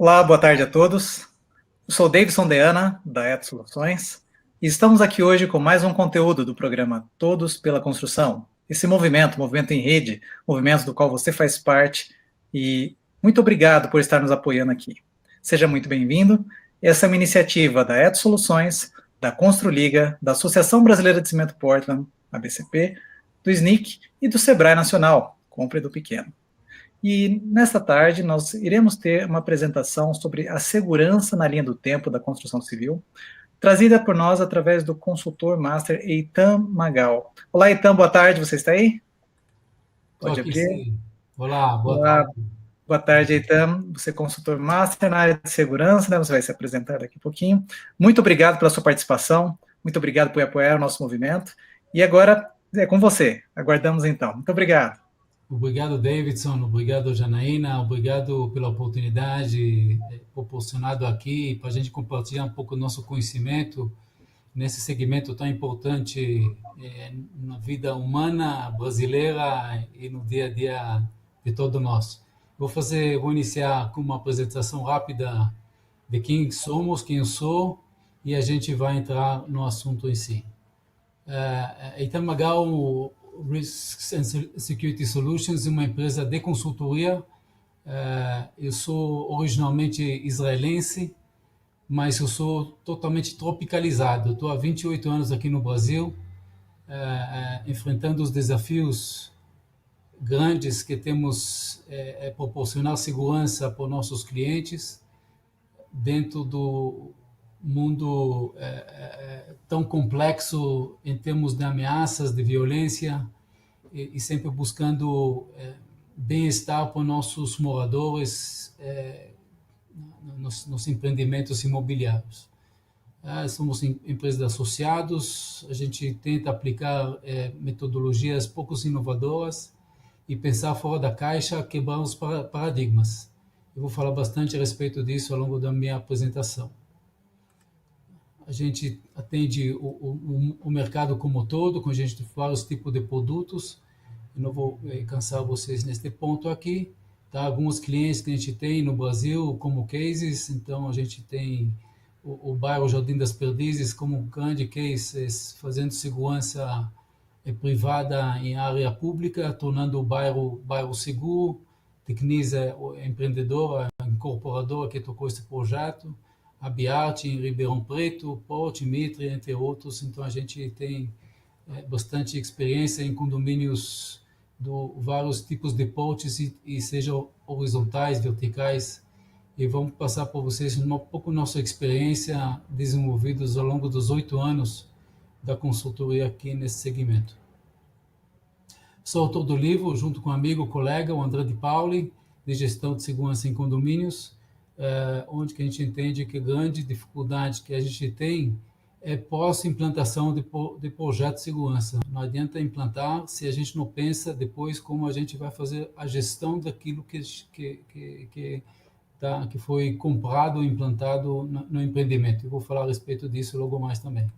Olá, boa tarde a todos. Eu sou Davidson Deana, da Eto Soluções, e estamos aqui hoje com mais um conteúdo do programa Todos pela Construção. Esse movimento em rede, movimento do qual você faz parte, e muito obrigado por estar nos apoiando aqui. Seja muito bem-vindo. Essa é uma iniciativa da Eto Soluções, da Construliga, da Associação Brasileira de Cimento Portland, ABCP, do SNIC e do Sebrae Nacional, Compre do Pequeno. E nesta tarde nós iremos ter uma apresentação sobre a segurança na linha do tempo da construção civil, trazida por nós através do consultor master Eitan Magal. Olá, Eitan, boa tarde, você está aí? Estou Pode aqui abrir. sim. Olá, boa Olá, tarde. boa tarde, Eitan. Você é consultor master na área de segurança, né? Você vai se apresentar daqui a pouquinho. Muito obrigado pela sua participação, muito obrigado por apoiar o nosso movimento. E agora é com você. Aguardamos então. Muito obrigado. Obrigado, Davidson. Obrigado, Janaína. Obrigado pela oportunidade proporcionada aqui para a gente compartilhar um pouco do nosso conhecimento nesse segmento tão importante na vida humana brasileira e no dia a dia de todos nós. Vou iniciar com uma apresentação rápida de quem somos, quem eu sou, e a gente vai entrar no assunto em si. Eitan Magal Risks and Security Solutions é uma empresa de consultoria. Eu sou originalmente israelense, mas eu sou totalmente tropicalizado. Estou há 28 anos aqui no Brasil, enfrentando os desafios grandes que temos proporcionar segurança para os nossos clientes dentro do mundo tão complexo em termos de ameaças, de violência, e sempre buscando bem-estar para nossos moradores nos empreendimentos imobiliários. Somos empresas de associados, a gente tenta aplicar metodologias pouco inovadoras e pensar fora da caixa, quebrar os paradigmas. Eu vou falar bastante a respeito disso ao longo da minha apresentação. A gente atende o mercado como um todo, com a gente vários tipos de produtos. Eu não vou cansar vocês neste ponto aqui. Tá? Alguns clientes que a gente tem no Brasil como cases, então a gente tem o bairro Jardim das Perdizes como um grande case, fazendo segurança privada em área pública, tornando o bairro seguro. Tecnisa, a empreendedora, a incorporadora que tocou esse projeto, a Biarte em Ribeirão Preto, Porto, Mitre, entre outros. Então a gente tem bastante experiência em condomínios de vários tipos de portes e sejam horizontais, verticais. E vamos passar para vocês um pouco nossa experiência desenvolvidos ao longo dos 8 anos da consultoria aqui nesse segmento. Sou autor do livro, junto com um amigo, colega, o André de Pauli, de Gestão de Segurança em Condomínios, onde que a gente entende que a grande dificuldade que a gente tem é pós-implantação de projeto de segurança. Não adianta implantar se a gente não pensa depois como a gente vai fazer a gestão daquilo que foi comprado ou implantado no empreendimento. Eu vou falar a respeito disso logo mais também.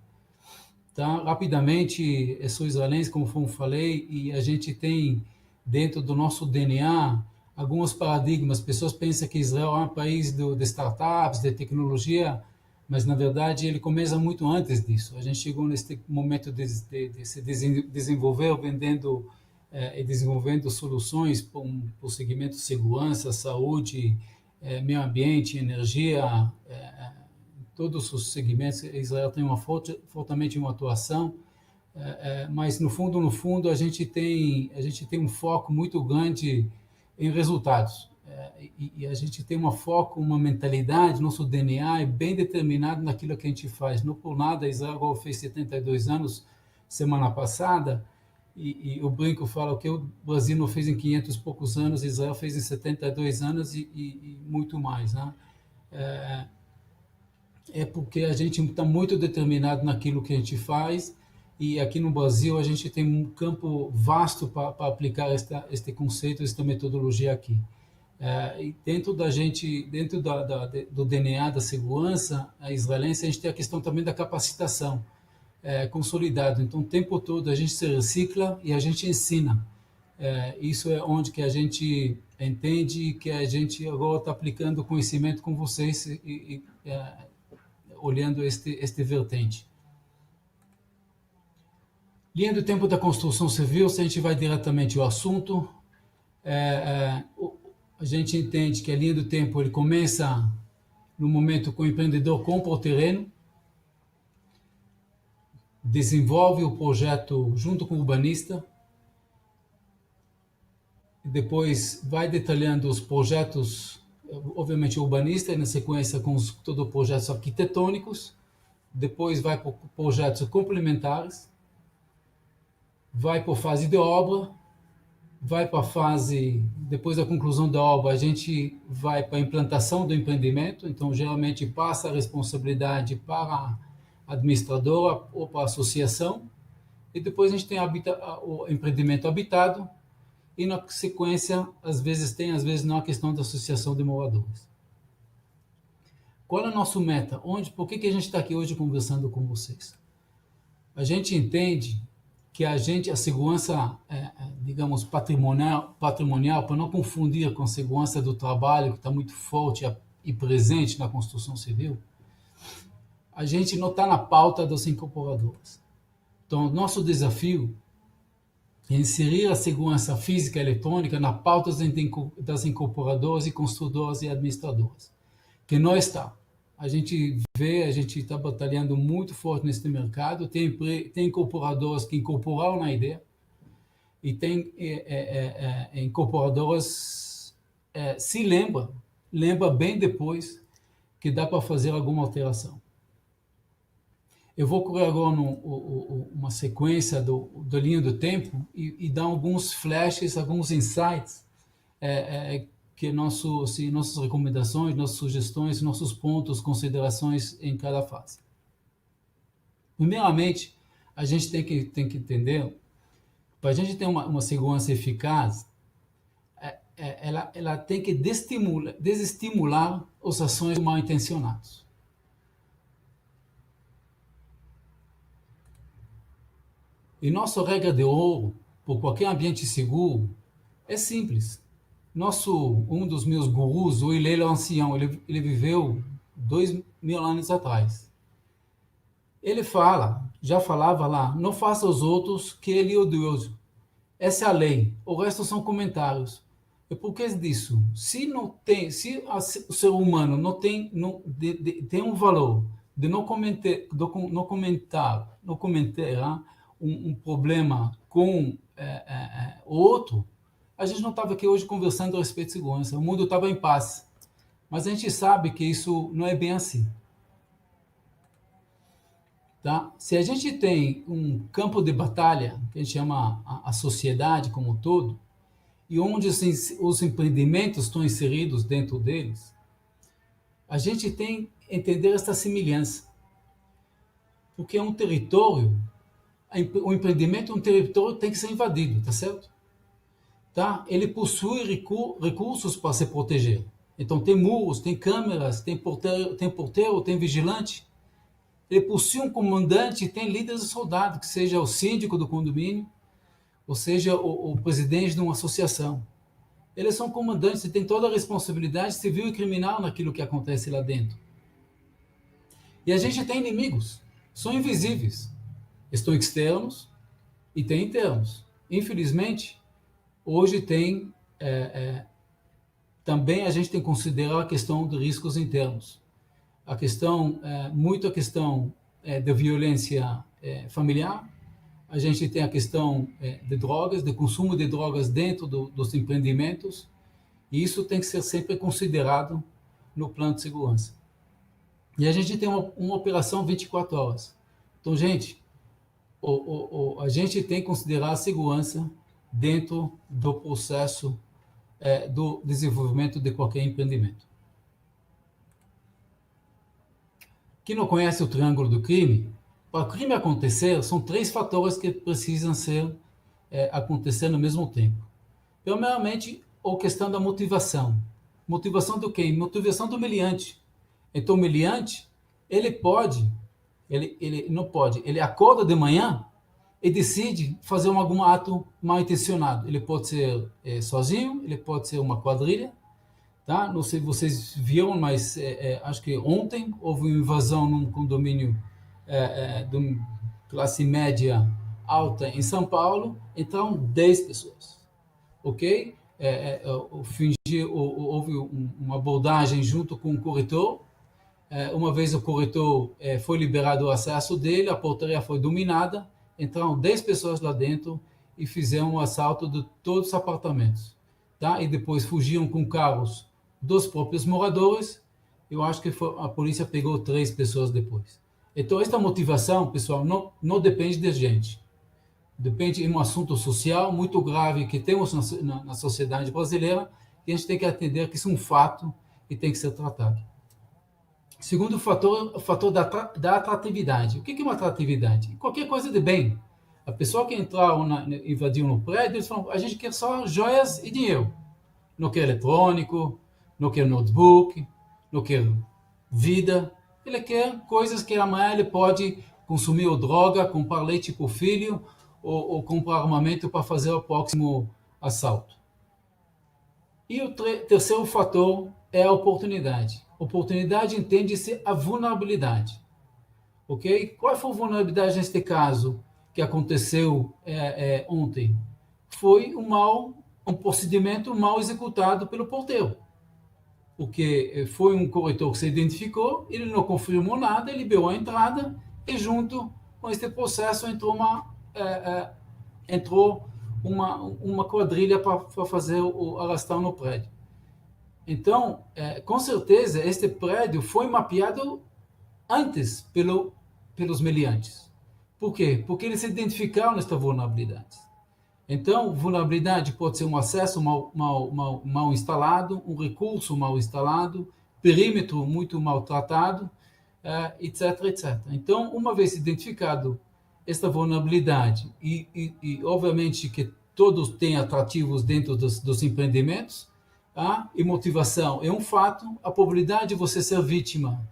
Tá? Rapidamente, eu sou israelense, como falei, e a gente tem dentro do nosso DNA alguns paradigmas. Pessoas pensam que Israel é um país de startups, de tecnologia, mas na verdade ele começa muito antes disso. A gente chegou nesse momento de se desenvolver, vendendo e desenvolvendo soluções para o segmento de segurança, saúde, meio ambiente, energia, todos os segmentos. Israel tem fortemente uma atuação, mas no fundo a gente tem um foco muito grande em resultados, e a gente tem uma mentalidade, nosso DNA é bem determinado naquilo que a gente faz. Não por nada Israel fez 72 anos semana passada, e o brinco fala que o Brasil não fez em 500 e poucos anos, Israel fez em 72 anos e muito mais, né? Porque a gente está muito determinado naquilo que a gente faz, e aqui no Brasil a gente tem um campo vasto para aplicar este conceito, esta metodologia aqui. E dentro do DNA da segurança israelense, a gente tem a questão também da capacitação consolidada. Então, o tempo todo a gente se recicla e a gente ensina. Isso é onde que a gente entende que a gente agora está aplicando conhecimento com vocês olhando este vertente. Linha do tempo da construção civil, se a gente vai diretamente ao assunto, a gente entende que a linha do tempo ele começa no momento que o empreendedor compra o terreno, desenvolve o projeto junto com o urbanista, e depois vai detalhando os projetos, obviamente o urbanista, e na sequência com todos os projetos arquitetônicos, depois vai para projetos complementares, vai para a fase de obra, vai para a fase, depois da conclusão da obra, a gente vai para a implantação do empreendimento, então geralmente passa a responsabilidade para a administradora ou para a associação, e depois a gente tem o empreendimento habitado, e na sequência, às vezes tem, às vezes não, a questão da associação de moradores. Qual é a nossa meta? Por que a gente está aqui hoje conversando com vocês? A gente entende que a segurança, digamos, patrimonial, para não confundir com a segurança do trabalho, que está muito forte e presente na construção civil, a gente não está na pauta das incorporadoras. Então, nosso desafio é inserir a segurança física e eletrônica na pauta das incorporadoras e construtoras e administradoras, que não está. A gente está batalhando muito forte nesse mercado, tem incorporadoras que incorporaram na ideia, e tem incorporadoras se lembra bem depois que dá para fazer alguma alteração. Eu vou correr agora uma sequência da linha do tempo e dar alguns flashes, alguns insights que nossas recomendações, nossas sugestões, nossos pontos, considerações em cada fase. Primeiramente, a gente tem que entender, para a gente ter uma segurança eficaz, ela tem que desestimular as ações mal intencionadas. E nossa regra de ouro, por qualquer ambiente seguro, é simples. Um dos meus gurus, o Hillel Ancião, ele viveu 2000 anos atrás. Ele já falava lá, não faça aos outros que ele é odioso. Essa é a lei, o resto são comentários. E por que disso? Se o ser humano não tem um valor de não comentar um problema com o outro, a gente não estava aqui hoje conversando a respeito de segurança. O mundo estava em paz. Mas a gente sabe que isso não é bem assim. Tá? Se a gente tem um campo de batalha, que a gente chama a sociedade como um todo, e onde os empreendimentos estão inseridos dentro deles, a gente tem que entender essa semelhança. Porque é um território, o empreendimento é um território que tem que ser invadido, tá certo? Tá? Ele possui recursos para se proteger. Então tem muros, tem câmeras, tem porteiro, tem vigilante. Ele possui um comandante, tem líderes de soldado, que seja o síndico do condomínio, ou seja o presidente de uma associação. Eles são comandantes e têm toda a responsabilidade civil e criminal naquilo que acontece lá dentro. E a gente tem inimigos, são invisíveis. Estão externos e tem internos. Infelizmente, hoje também a gente tem que considerar a questão de riscos internos. A questão de violência familiar, a gente tem a questão de drogas, de consumo de drogas dentro dos empreendimentos, e isso tem que ser sempre considerado no plano de segurança. E a gente tem uma operação 24 horas. Então, gente, a gente tem que considerar a segurança dentro do processo do desenvolvimento de qualquer empreendimento. Quem não conhece o triângulo do crime, para o crime acontecer, são 3 fatores que precisam acontecer no mesmo tempo. Primeiramente, a questão da motivação. Motivação do quê? Motivação do meliante. Então, o meliante, ele acorda de manhã e decide fazer algum ato mal intencionado. Ele pode ser sozinho, ele pode ser uma quadrilha, tá? Não sei se vocês viram, mas acho que ontem houve uma invasão num condomínio de classe média alta em São Paulo, então 10 pessoas, ok? Houve uma abordagem junto com o corretor. Uma vez o corretor foi liberado o acesso dele, a portaria foi dominada, entraram 10 pessoas lá dentro e fizeram um assalto de todos os apartamentos, tá? E depois fugiam com carros dos próprios moradores. Eu acho que a polícia pegou 3 pessoas depois. Então, esta motivação, pessoal, não depende da gente. Depende de um assunto social muito grave que temos na sociedade brasileira, e a gente tem que atender que isso é um fato e tem que ser tratado. Segundo fator, o fator da atratividade. O que é uma atratividade? Qualquer coisa de bem. A pessoa que entrou, invadiu no prédio, eles falam, a gente quer só joias e dinheiro. Não quer eletrônico, não quer notebook, não quer vida. Ele quer coisas que amanhã ele pode consumir ou droga, comprar leite para o filho, ou comprar armamento para fazer o próximo assalto. E o terceiro fator é a oportunidade. Oportunidade entende-se a vulnerabilidade. Ok? Qual foi a vulnerabilidade neste caso que aconteceu ontem? Foi um procedimento mal executado pelo porteiro. Porque foi um corretor que se identificou, ele não confirmou nada, ele liberou a entrada e junto com este processo entrou uma quadrilha para fazer o arrastão no prédio. Então, com certeza, este prédio foi mapeado antes pelos meliantes. Por quê? Porque eles se identificaram nesta vulnerabilidade. Então, vulnerabilidade pode ser um acesso mal instalado, um recurso mal instalado, perímetro muito maltratado, etc, etc. Então, uma vez identificado esta vulnerabilidade e obviamente que todos têm atrativos dentro dos empreendimentos, e motivação é um fato, a probabilidade de você ser vítima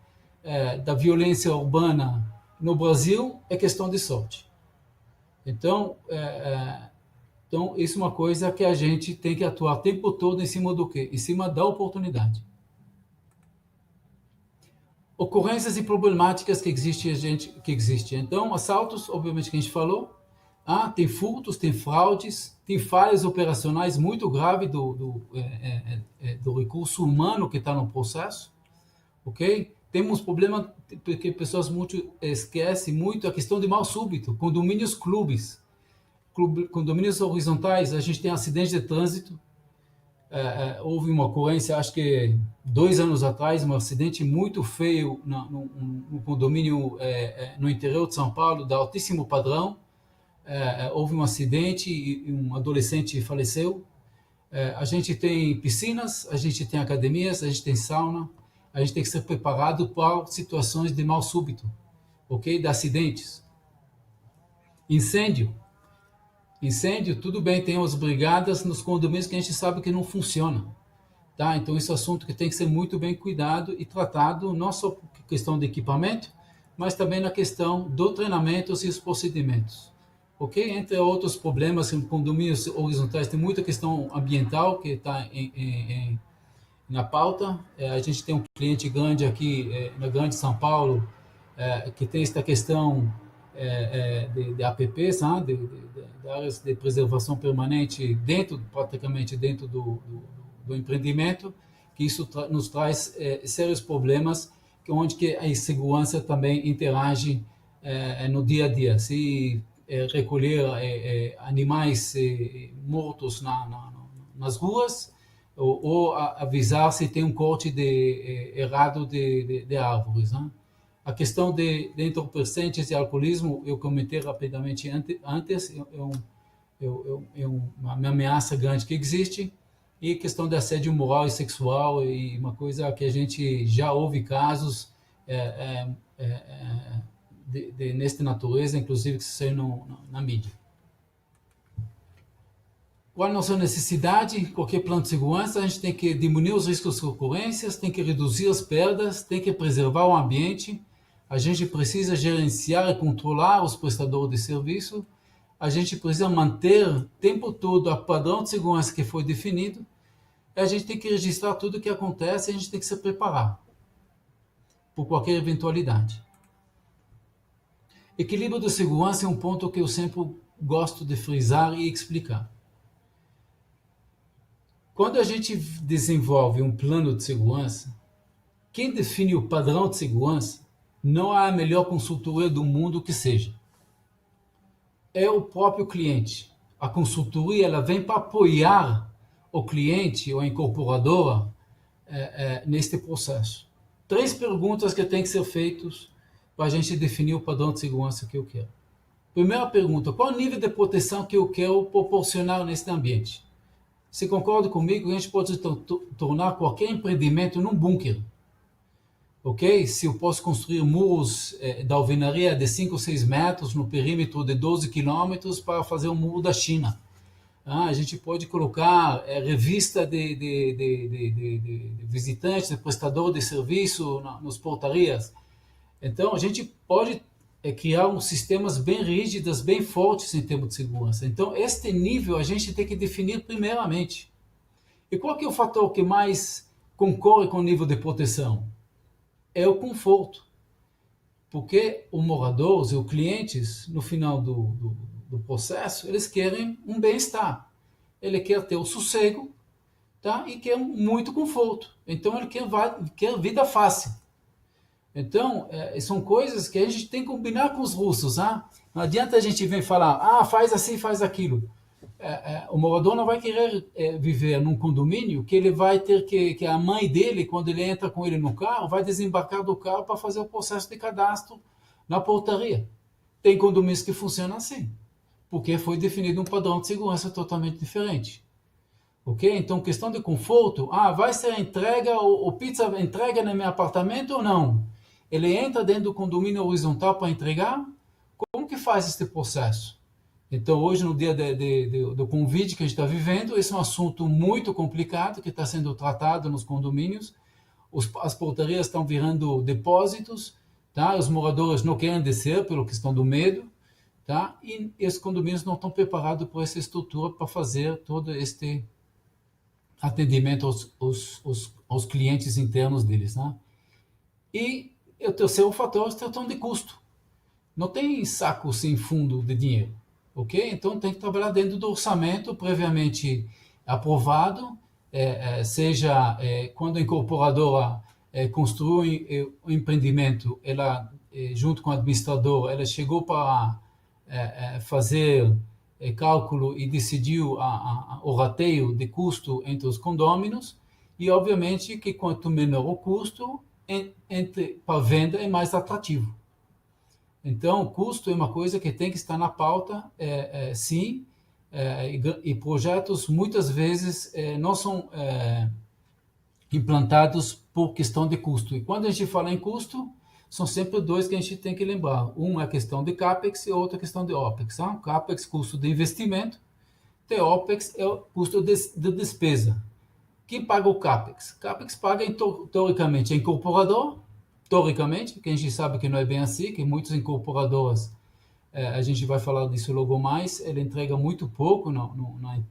da violência urbana no Brasil é questão de sorte. Então, isso é uma coisa que a gente tem que atuar o tempo todo em cima do quê? Em cima da oportunidade. Ocorrências e problemáticas que existem. Então, assaltos, obviamente que a gente falou, tem furtos, tem fraudes, tem falhas operacionais muito graves do recurso humano que está no processo, ok? Temos problema porque pessoas esquecem muito a questão de mal súbito, condomínios clubes, condomínios horizontais, a gente tem acidentes de trânsito, houve uma ocorrência, acho que 2 anos atrás, um acidente muito feio no condomínio no interior de São Paulo, de altíssimo padrão. Houve um acidente e um adolescente faleceu. A gente tem piscinas, a gente tem academias, a gente tem sauna, a gente tem que ser preparado para situações de mal súbito, ok? De acidentes. Incêndio, tudo bem, tem as brigadas nos condomínios que a gente sabe que não funciona, tá? Então esse é um assunto que tem que ser muito bem cuidado e tratado, não só por questão de equipamento, mas também na questão do treinamento e os procedimentos. Ok? Entre outros problemas, em condomínios horizontais tem muita questão ambiental que está na pauta. A gente tem um cliente grande aqui na Grande São Paulo que tem esta questão de APPs, de áreas de preservação permanente praticamente dentro do empreendimento, que isso nos traz sérios problemas, onde que a insegurança também interage no dia a dia. Se recolher animais mortos nas ruas, ou avisar se tem um corte errado de árvores, né? A questão de entorpecentes e alcoolismo, eu comentei rapidamente antes, é uma ameaça grande que existe, e a questão de assédio moral e sexual, e uma coisa que a gente já ouve casos nesta natureza, inclusive que saiu na mídia. Qual a nossa necessidade? Qualquer plano de segurança, a gente tem que diminuir os riscos de ocorrências, tem que reduzir as perdas, tem que preservar o ambiente, a gente precisa gerenciar e controlar os prestadores de serviço, a gente precisa manter o tempo todo o padrão de segurança que foi definido, e a gente tem que registrar tudo o que acontece e a gente tem que se preparar por qualquer eventualidade. Equilíbrio de segurança é um ponto que eu sempre gosto de frisar e explicar. Quando a gente desenvolve um plano de segurança, quem define o padrão de segurança não há a melhor consultoria do mundo que seja. É o próprio cliente. A consultoria ela vem para apoiar o cliente ou a incorporadora neste processo. 3 perguntas que têm que ser feitas para a gente definir o padrão de segurança que eu quero. Primeira pergunta, qual é o nível de proteção que eu quero proporcionar neste ambiente? Se concorda comigo, a gente pode tornar qualquer empreendimento num bunker. Ok? Se eu posso construir muros da alvenaria de 5 ou 6 metros no perímetro de 12 quilômetros para fazer um muro da China. A gente pode colocar revista de visitantes, de prestador de serviço nas portarias. Então, a gente pode criar uns sistemas bem rígidos, bem fortes em termos de segurança. Então, este nível a gente tem que definir primeiramente. E qual que é o fator que mais concorre com o nível de proteção? É o conforto. Porque os moradores e os clientes, no final do processo, eles querem um bem-estar. Ele quer ter o sossego, tá? E quer muito conforto. Então, ele quer vida fácil. Então, são coisas que a gente tem que combinar com os russos. Não adianta a gente vir falar, faz assim, faz aquilo. O morador não vai querer viver num condomínio que ele vai ter que a mãe dele, quando ele entra com ele no carro, vai desembarcar do carro para fazer o processo de cadastro na portaria. Tem condomínios que funcionam assim, porque foi definido um padrão de segurança totalmente diferente. Ok? Então, questão de conforto, vai ser entrega, o pizza entrega no meu apartamento ou não? Ele entra dentro do condomínio horizontal para entregar? Como que faz esse processo? Então, hoje, no dia do Covid que a gente está vivendo, esse é um assunto muito complicado que está sendo tratado nos condomínios. As portarias estão virando depósitos, tá? Os moradores não querem descer pela questão do medo, tá? E os condomínios não estão preparados por essa estrutura para fazer todo este atendimento aos clientes internos deles, né? E o terceiro fator é a questão de custo. Não tem saco sem fundo de dinheiro, ok? Então tem que trabalhar dentro do orçamento previamente aprovado, seja quando a incorporadora construiu o empreendimento, ela junto com o administrador, ela chegou para fazer cálculo e decidiu o rateio de custo entre os condôminos, e obviamente que quanto menor o custo, para venda é mais atrativo. Então, o custo é uma coisa que tem que estar na pauta, sim, e projetos muitas vezes não são implantados por questão de custo. E quando a gente fala em custo, são sempre 2 que a gente tem que lembrar. Um é a questão de CAPEX e outra a questão de OPEX. CAPEX, custo de investimento, e OPEX é o custo de despesa. Quem paga o CAPEX? CAPEX paga, teoricamente, a incorporador, teoricamente, que a gente sabe que não é bem assim, que muitas incorporadoras, a gente vai falar disso logo mais, ele entrega muito pouco na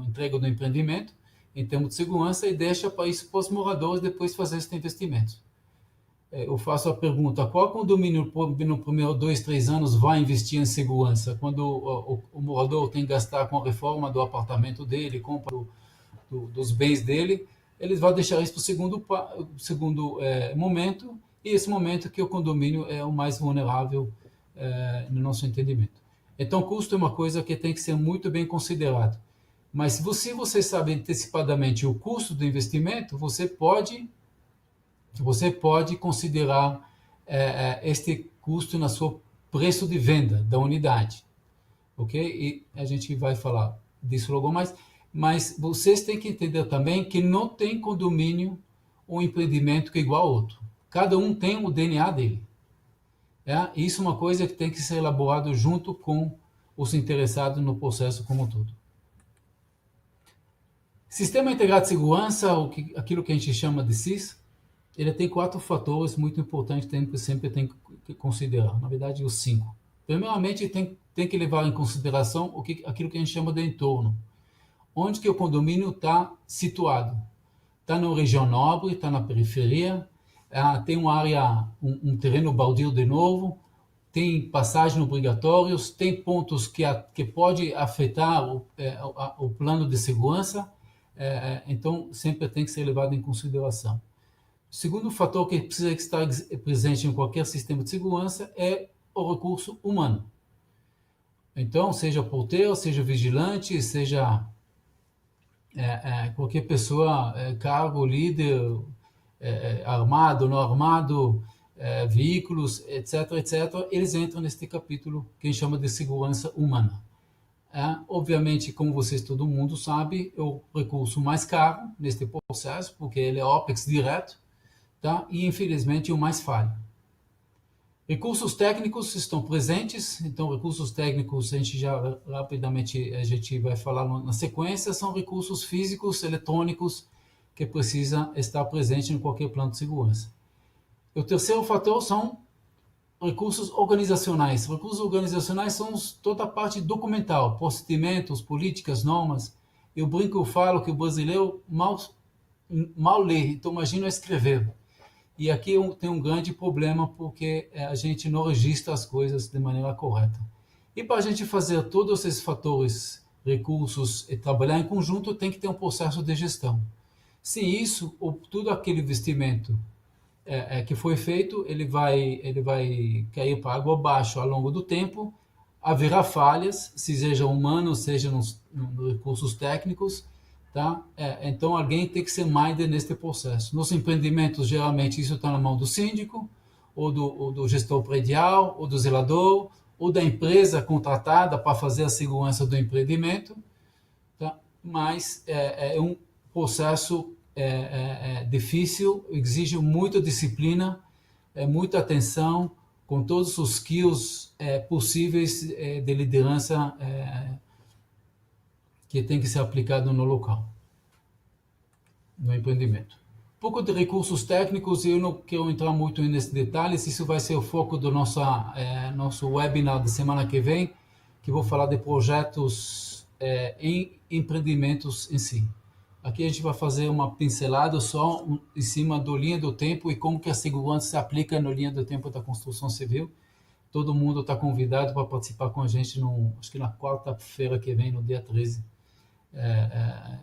entrega do empreendimento, em termos de segurança, e deixa para isso para os moradores depois fazer esses investimentos. Eu faço a pergunta, qual condomínio no primeiro 2, 3 anos vai investir em segurança? Quando o morador tem que gastar com a reforma do apartamento dele, compra dos bens dele, eles vão deixar isso para o segundo momento, e esse momento que o condomínio é o mais vulnerável no nosso entendimento. Então, custo é uma coisa que tem que ser muito bem considerado. Mas se você sabe antecipadamente o custo do investimento, você pode considerar este custo no seu preço de venda da unidade. Ok? E a gente vai falar disso logo mais. Mas vocês têm que entender também que não tem condomínio ou empreendimento que é igual ao outro. Cada um tem o DNA dele. Isso é uma coisa que tem que ser elaborado junto com os interessados no processo como um todo. Sistema Integrado de Segurança, aquilo que a gente chama de SIS, ele tem 4 fatores muito importantes que sempre tem que considerar. Na verdade, os 5. Primeiramente, tem que tem que levar em consideração aquilo que a gente chama de entorno. Onde que o condomínio está situado? Está na região nobre, está na periferia, tem uma área, um terreno baldio de novo, tem passagens obrigatórias, tem pontos que pode afetar o plano de segurança, então sempre tem que ser levado em consideração. O segundo fator que precisa estar presente em qualquer sistema de segurança é o recurso humano. Então, seja porteiro, seja vigilante, seja qualquer pessoa, cargo, líder, armado, não armado, veículos, etc., etc., eles entram neste capítulo que a gente chama de segurança humana. Obviamente, como vocês todo mundo sabe, é o recurso mais caro neste processo, porque ele é OPEX direto, tá? E infelizmente o mais falho. Recursos técnicos estão presentes, então recursos técnicos a gente já rapidamente a gente vai falar na sequência, são recursos físicos, eletrônicos, que precisa estar presente em qualquer plano de segurança. O terceiro fator são recursos organizacionais. Recursos organizacionais são toda a parte documental, procedimentos, políticas, normas. Eu brinco, eu falo que o brasileiro mal lê, então imagina escrever. E aqui tem um grande problema porque a gente não registra as coisas de maneira correta. E para a gente fazer todos esses fatores, recursos e trabalhar em conjunto, tem que ter um processo de gestão. Sem isso, todo aquele investimento que foi feito, ele vai cair para água abaixo ao longo do tempo, haverá falhas, seja humano, seja nos recursos técnicos, tá? Então alguém tem que ser minded neste processo. Nos empreendimentos, geralmente isso está na mão do síndico, ou do gestor predial, ou do zelador, ou da empresa contratada para fazer a segurança do empreendimento, tá? Mas é um processo difícil, exige muita disciplina, muita atenção, com todos os skills possíveis de liderança que tem que ser aplicado no local, no empreendimento. Um pouco de recursos técnicos, eu não quero entrar muito nesses detalhes, isso vai ser o foco do nosso webinar de semana que vem, que vou falar de projetos em empreendimentos em si. Aqui a gente vai fazer uma pincelada só em cima da linha do tempo e como que a segurança se aplica na linha do tempo da construção civil. Todo mundo está convidado para participar com a gente, acho que na quarta-feira que vem, no dia 13.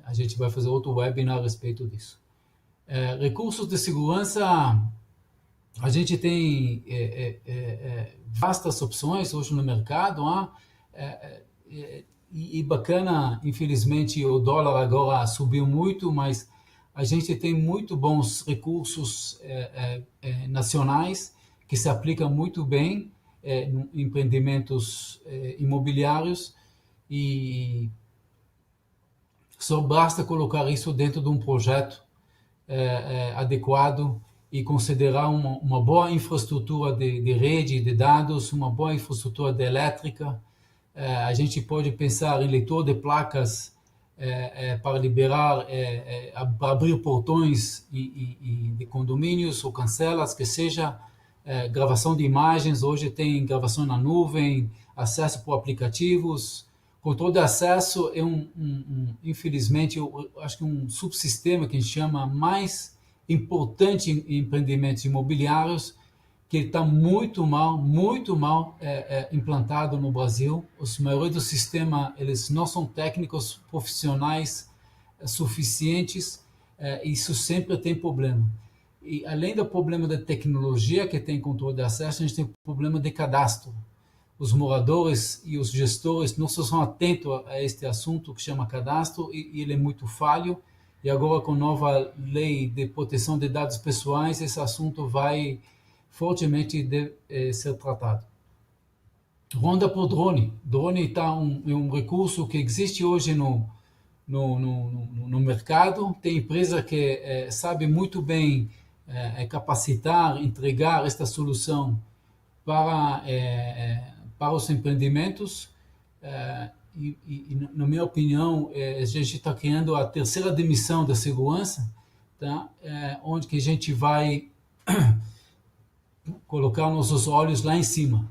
A gente vai fazer outro webinar a respeito disso. Recursos de segurança, a gente tem vastas opções hoje no mercado, e bacana, infelizmente o dólar agora subiu muito, mas a gente tem muito bons recursos nacionais que se aplicam muito bem em empreendimentos imobiliários e só basta colocar isso dentro de um projeto adequado e considerar uma boa infraestrutura de rede de dados, uma boa infraestrutura de elétrica. A gente pode pensar em leitor de placas para liberar, para abrir portões de condomínios ou cancelas, que seja gravação de imagens. Hoje tem gravação na nuvem, acesso por aplicativos. Controle de acesso é infelizmente, eu acho que um subsistema que a gente chama mais importante em empreendimentos imobiliários, que está muito mal implantado no Brasil. Os maiores do sistema, eles não são técnicos profissionais suficientes, isso sempre tem problema. E além do problema da tecnologia que tem controle de acesso, a gente tem problema de cadastro. Os moradores e os gestores não são atentos a este assunto que chama cadastro e ele é muito falho. E agora com a nova lei de proteção de dados pessoais, esse assunto vai fortemente ser tratado. Ronda por drone. Drone é um recurso que existe hoje no mercado. Tem empresa que sabe muito bem capacitar, entregar esta solução para os empreendimentos. Na minha opinião, a gente está criando a terceira dimensão da segurança, tá? Onde que a gente vai colocar nossos olhos lá em cima.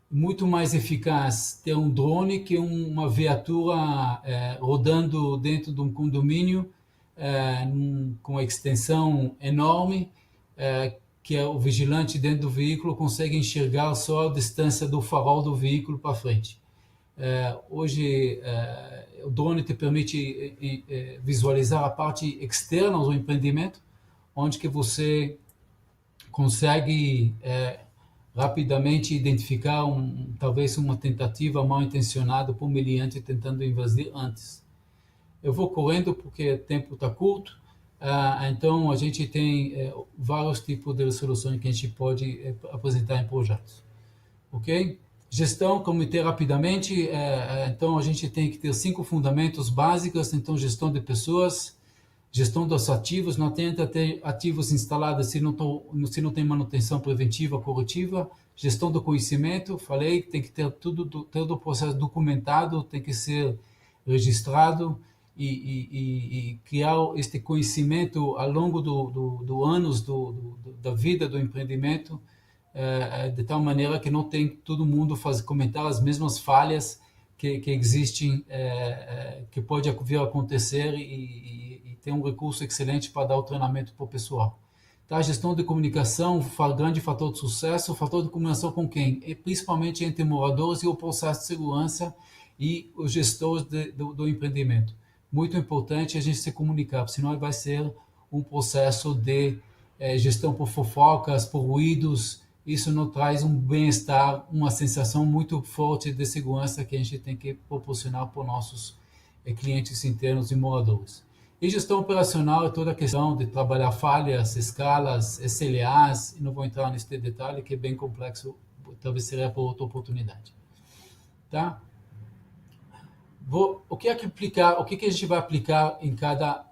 muito mais eficaz ter um drone que uma viatura rodando dentro de um condomínio com uma extensão enorme, que o vigilante dentro do veículo consegue enxergar só a distância do farol do veículo para frente. Hoje, o drone te permite visualizar a parte externa do empreendimento, onde que você consegue rapidamente identificar talvez uma tentativa mal intencionada por meliante tentando invadir antes. Eu vou correndo porque o tempo está curto, então a gente tem vários tipos de soluções que a gente pode apresentar em projetos. Ok? Gestão, comitê rapidamente, então a gente tem que ter 5 fundamentos básicos, então gestão de pessoas, gestão dos ativos, não tenta ter ativos instalados se não tem manutenção preventiva, corretiva. Gestão do conhecimento, falei, tem que ter todo o processo documentado, tem que ser registrado e criar este conhecimento ao longo do anos da vida do empreendimento, de tal maneira que não tem todo mundo comentar as mesmas falhas que existem, que pode vir a acontecer e tem um recurso excelente para dar o treinamento para o pessoal. Tá? A gestão de comunicação, grande fator de sucesso, fator de comunicação com quem? E principalmente entre moradores e o processo de segurança e os gestores do empreendimento. Muito importante a gente se comunicar, senão vai ser um processo de gestão por fofocas, por ruídos. Isso não traz um bem-estar, uma sensação muito forte de segurança que a gente tem que proporcionar para os nossos clientes internos e moradores. E gestão operacional é toda a questão de trabalhar falhas, escalas, SLAs, e não vou entrar nesse detalhe que é bem complexo, talvez seria por outra oportunidade. Tá? O que a gente vai aplicar em cada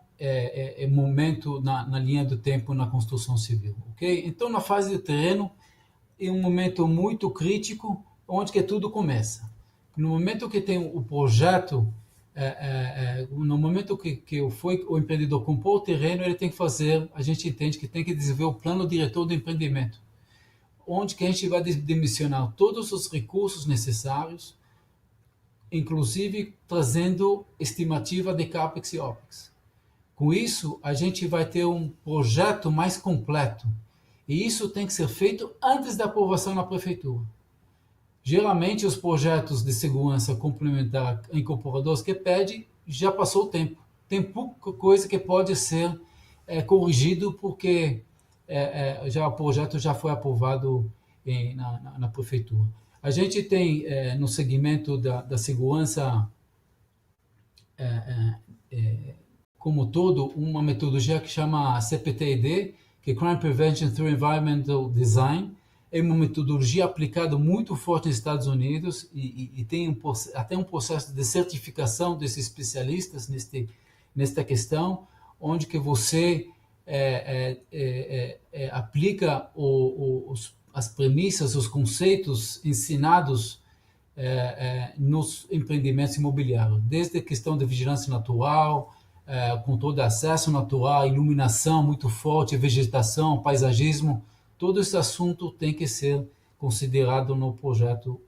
momento na linha do tempo na construção civil? Okay? Então, na fase de terreno, é um momento muito crítico, onde que tudo começa. No momento que tem o projeto, no momento que o empreendedor comprou o terreno, ele tem que fazer, a gente entende que tem que desenvolver o plano diretor do empreendimento, onde que a gente vai dimensionar todos os recursos necessários, inclusive trazendo estimativa de CAPEX e OPEX. Com isso, a gente vai ter um projeto mais completo, e isso tem que ser feito antes da aprovação na prefeitura. Geralmente, os projetos de segurança complementar incorporadores que pede, já passou o tempo. Tem pouca coisa que pode ser corrigido porque o projeto já foi aprovado na prefeitura. A gente tem, no segmento da segurança como todo, uma metodologia que chama CPTED, que é Crime Prevention Through Environmental Design. É uma metodologia aplicada muito forte nos Estados Unidos e tem até um processo de certificação desses especialistas nesta questão, onde que você aplica as premissas, os conceitos ensinados nos empreendimentos imobiliários, desde a questão de vigilância natural, controle de acesso natural, iluminação muito forte, vegetação, paisagismo. Todo esse assunto tem que ser considerado no projeto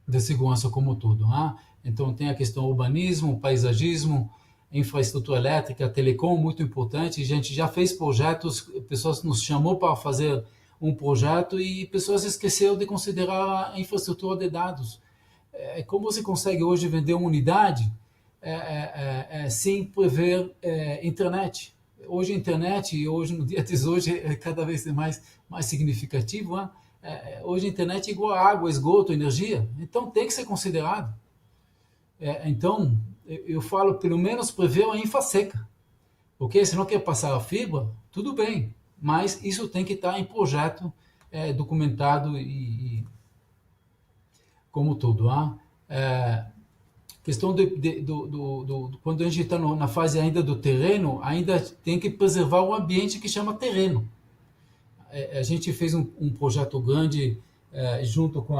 de segurança como todo. Então, tem a questão urbanismo, paisagismo, infraestrutura elétrica, telecom, muito importante. A gente já fez projetos, pessoas nos chamou para fazer um projeto e pessoas esqueceram de considerar a infraestrutura de dados. Como você consegue hoje vender uma unidade sem prever internet? Hoje a internet, no dia de hoje, é cada vez mais significativo. Hoje a internet é igual a água, esgoto, energia. Então tem que ser considerado. Então, eu falo, pelo menos prever a infra seca. Porque se não quer passar a fibra, tudo bem. Mas isso tem que estar em projeto, documentado e como tudo. Questão quando a gente está na fase ainda do terreno, ainda tem que preservar o ambiente que chama terreno. A gente fez um projeto grande junto com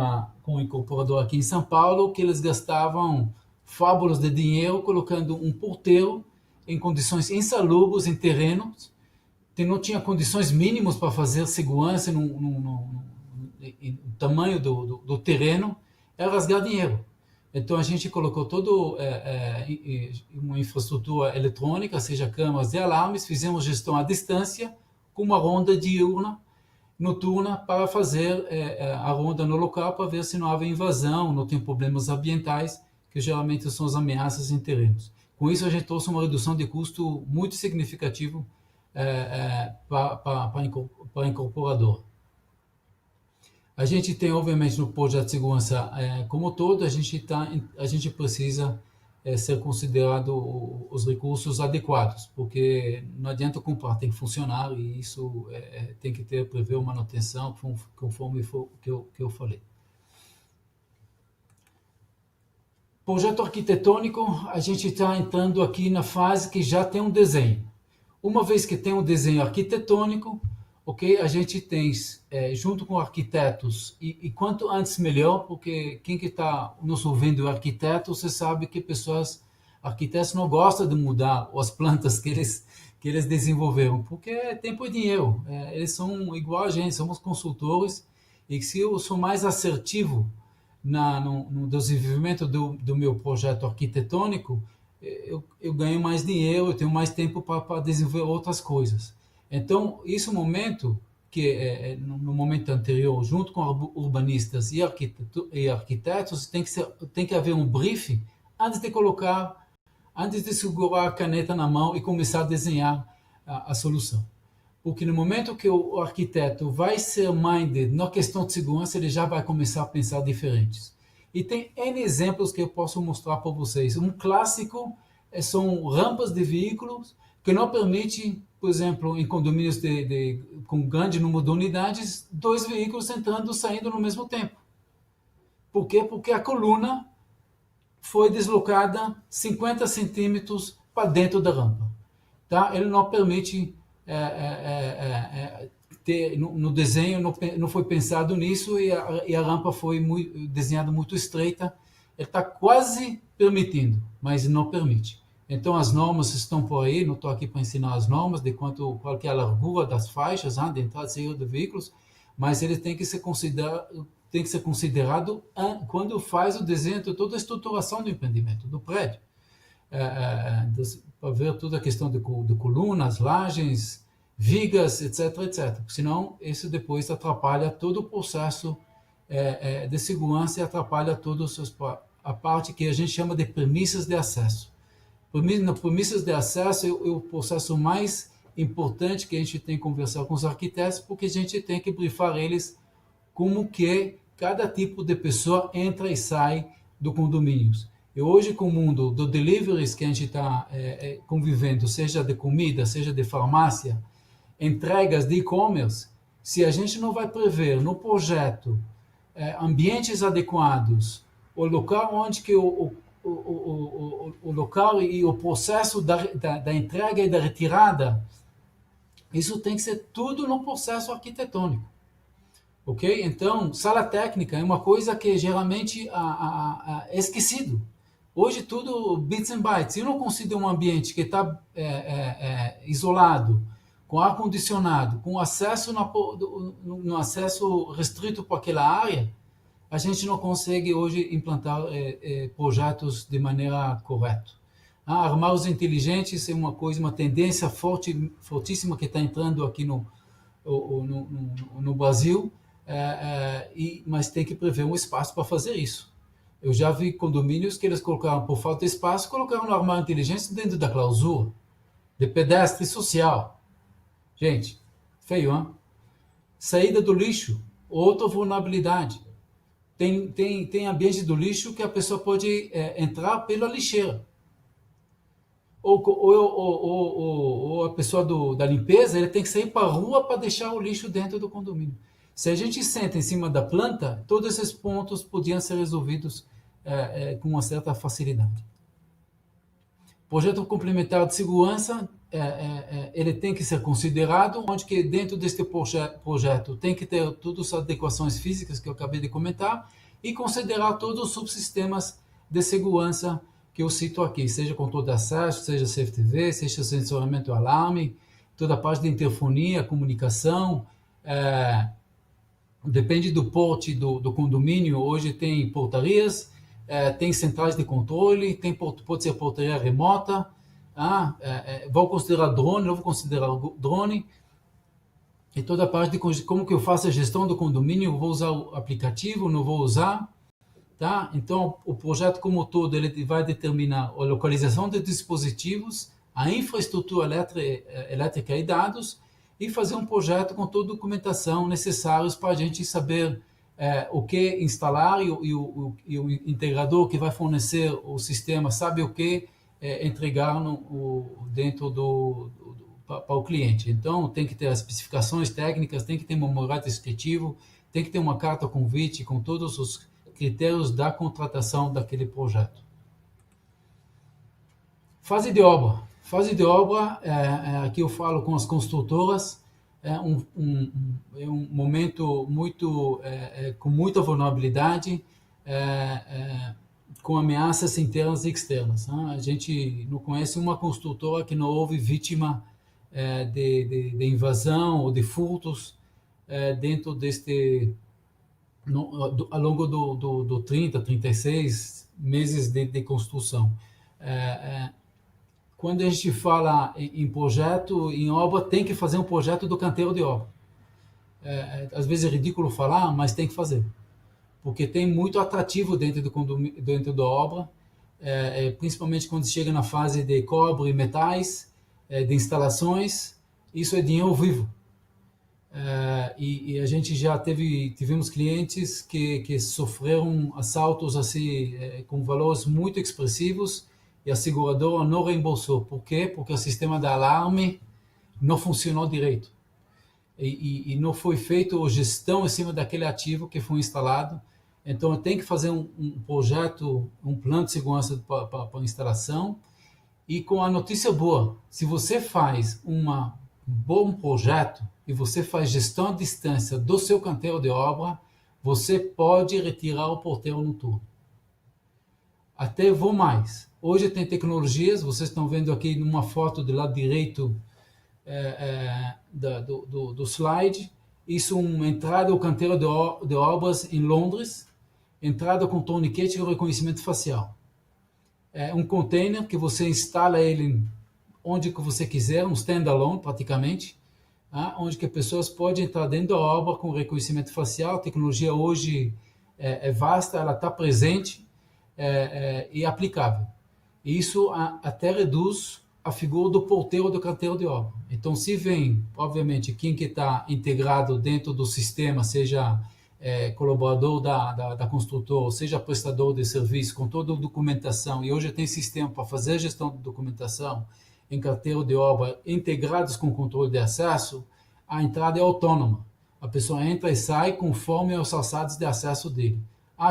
o incorporador aqui em São Paulo, que eles gastavam fábulas de dinheiro colocando um porteiro em condições insalubres em terrenos, que não tinha condições mínimas para fazer segurança o tamanho do terreno, é rasgar dinheiro. Então, a gente colocou toda uma infraestrutura eletrônica, seja câmaras de alarmes, fizemos gestão à distância, com uma ronda diurna, noturna, para fazer a ronda no local, para ver se não há invasão, não tem problemas ambientais, que geralmente são as ameaças em terrenos. Com isso, a gente trouxe uma redução de custo muito significativa para a incorporadora. A gente tem, obviamente, no projeto de segurança como todo, a gente precisa ser considerado os recursos adequados, porque não adianta comprar, tem que funcionar e isso tem que prever uma manutenção conforme que eu falei. Projeto arquitetônico, a gente está entrando aqui na fase que já tem um desenho. Uma vez que tem um desenho arquitetônico, ok, a gente tem, junto com arquitetos, e quanto antes melhor, porque quem que está nos ouvindo é arquiteto, você sabe que arquitetos não gostam de mudar as plantas que eles desenvolveram, porque é tempo e dinheiro. Eles são igual a gente, somos consultores, e se eu sou mais assertivo no desenvolvimento do meu projeto arquitetônico, eu ganho mais dinheiro, eu tenho mais tempo para desenvolver outras coisas. Então, esse momento, que no momento anterior, junto com urbanistas e arquitetos, tem que haver um briefing antes de segurar a caneta na mão e começar a desenhar a solução. Porque no momento que o arquiteto vai ser minded na questão de segurança, ele já vai começar a pensar diferentes. E tem N exemplos que eu posso mostrar para vocês. Um clássico são rampas de veículos que não permitem, por exemplo, em condomínios com grande número de unidades, 2 veículos entrando e saindo no mesmo tempo. Por quê? Porque a coluna foi deslocada 50 centímetros para dentro da rampa. Tá? Ele não permite no desenho, não foi pensado nisso e a rampa foi desenhada muito estreita. Ele está quase permitindo, mas não permite. Então, as normas estão por aí, não estou aqui para ensinar as normas de qual que é a largura das faixas de entrada e saída de veículos, mas ele tem que ser considerado quando faz o desenho de toda a estruturação do empreendimento, do prédio. Para ver toda a questão de colunas, lajes, vigas, etc, etc. Senão, isso depois atrapalha todo o processo de segurança e atrapalha toda a parte que a gente chama de premissas de acesso. Nas premissas de acesso é o processo mais importante que a gente tem que conversar com os arquitetos, porque a gente tem que briefar eles como que cada tipo de pessoa entra e sai do condomínio. E hoje, com o mundo do deliveries que a gente está convivendo, seja de comida, seja de farmácia, entregas de e-commerce, se a gente não vai prever no projeto ambientes adequados, o local onde que o local e o processo da entrega e da retirada, isso tem que ser tudo no processo arquitetônico. Ok? Então, sala técnica é uma coisa que geralmente é esquecido. Hoje tudo bits and bytes. Se eu não consigo um ambiente que está isolado, com ar-condicionado, com acesso no acesso restrito para aquela área, a gente não consegue hoje implantar projetos de maneira correta. Armários inteligentes é uma tendência fortíssima que está entrando aqui no Brasil, mas tem que prever um espaço para fazer isso. Eu já vi condomínios que eles colocaram, por falta de espaço, colocaram um armário inteligente dentro da clausura, de pedestre social. Gente, feio, hein? Saída do lixo, outra vulnerabilidade. Tem ambiente do lixo que a pessoa pode entrar pela lixeira. Ou a pessoa da limpeza, ele tem que sair para a rua para deixar o lixo dentro do condomínio. Se a gente senta em cima da planta, todos esses pontos podiam ser resolvidos com uma certa facilidade. Projeto complementar de segurança, ele tem que ser considerado, onde que dentro deste projeto tem que ter todas as adequações físicas que eu acabei de comentar e considerar todos os subsistemas de segurança que eu cito aqui, seja controle de acesso, seja CFTV, seja sensoramento alarme, toda a parte de interfonia, comunicação, depende do porte do condomínio. Hoje tem portarias, tem centrais de controle, pode ser portaria remota. Vou considerar drone, não vou considerar drone. E toda a parte de como que eu faço a gestão do condomínio, eu vou usar o aplicativo, não vou usar. Tá? Então, o projeto como todo ele vai determinar a localização de dispositivos, a infraestrutura elétrica e dados, e fazer um projeto com toda a documentação necessários para a gente saber o que instalar e o integrador que vai fornecer o sistema sabe o que entregar dentro para o cliente. Então, tem que ter as especificações técnicas, tem que ter um memorando descritivo, tem que ter uma carta convite com todos os critérios da contratação daquele projeto. Fase de obra. Fase de obra, aqui eu falo com as construtoras, é um momento com muita vulnerabilidade, com ameaças internas e externas. A gente não conhece uma construtora que não houve vítima de invasão ou de furtos dentro ao longo do 36 meses de construção. Quando a gente fala em projeto, em obra, tem que fazer um projeto do canteiro de obra. Às vezes é ridículo falar, mas tem que fazer. Porque tem muito atrativo dentro da obra, principalmente quando chega na fase de cobre e metais, de instalações, isso é dinheiro vivo. E a gente já tivemos clientes que sofreram assaltos assim, com valores muito expressivos e a seguradora não reembolsou. Por quê? Porque o sistema de alarme não funcionou direito. E não foi feita a gestão em cima daquele ativo que foi instalado. Então, tem que fazer um projeto, um plano de segurança para a instalação. E com a notícia boa, se você faz um bom projeto e você faz gestão à distância do seu canteiro de obra, você pode retirar o porteiro noturno. Até vou mais. Hoje tem tecnologias, vocês estão vendo aqui numa foto do lado direito do slide, isso é uma entrada ao canteiro de obras em Londres, entrada com torniquete e reconhecimento facial. É um container que você instala ele onde que você quiser, um standalone praticamente, onde que as pessoas podem entrar dentro da obra com reconhecimento facial. A tecnologia hoje é vasta, ela está presente e aplicável. Isso até reduz a figura do porteiro do canteiro de obra. Então, se vem, obviamente, quem que está integrado dentro do sistema, seja colaborador da construtora, seja prestador de serviço, com toda a documentação, e hoje tem sistema para fazer a gestão de documentação em canteiro de obra integrados com controle de acesso, a entrada é autônoma. A pessoa entra e sai conforme os alçados de acesso dele.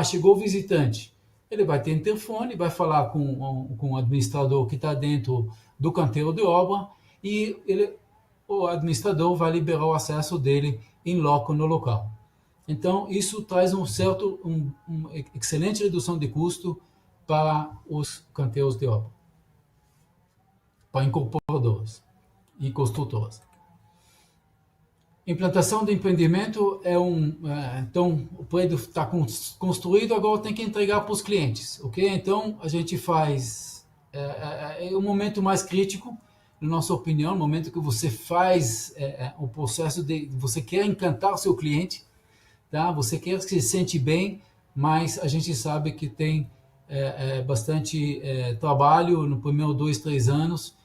Chegou o visitante. Ele vai ter interfone, vai falar com o administrador que está dentro do canteiro de obra e o administrador vai liberar o acesso dele em loco no local. Então, isso traz uma excelente redução de custo para os canteiros de obra, para incorporadoras e construtoras. Implantação de empreendimento então o prédio está construído, agora tem que entregar para os clientes, ok? Então a gente faz um momento mais crítico, na nossa opinião, o momento que você faz o processo você quer encantar o seu cliente, tá? Você quer que se sente bem, mas a gente sabe que tem bastante trabalho no primeiro 2, 3 anos.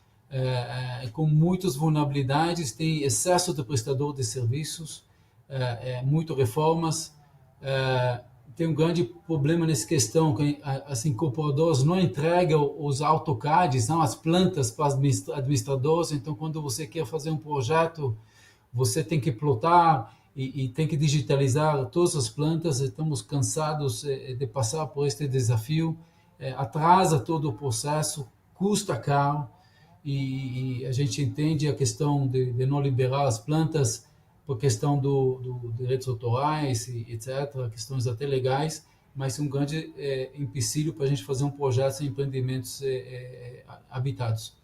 Com muitas vulnerabilidades, tem excesso de prestador de serviços, muito reformas, tem um grande problema nessa questão que as incorporadoras não entregam os AutoCADs, não as plantas para os administradores. Então, quando você quer fazer um projeto, você tem que plotar e tem que digitalizar todas as plantas. Estamos cansados de passar por este desafio, atrasa todo o processo, custa caro. E a gente entende a questão de não liberar as plantas por questão do direitos autorais, e etc., questões até legais, mas um grande empecilho para a gente fazer um projeto em empreendimentos habitados.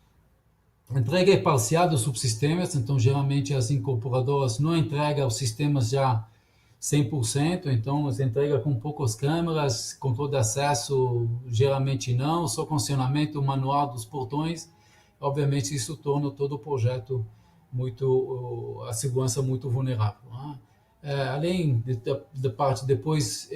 Entrega parcial dos subsistemas, então geralmente as incorporadoras não entregam os sistemas já 100%, então você entrega com poucas câmeras, controle de acesso geralmente não, só funcionamento manual dos portões. Obviamente isso torna todo o projeto a segurança muito vulnerável. Né? Além da parte depois,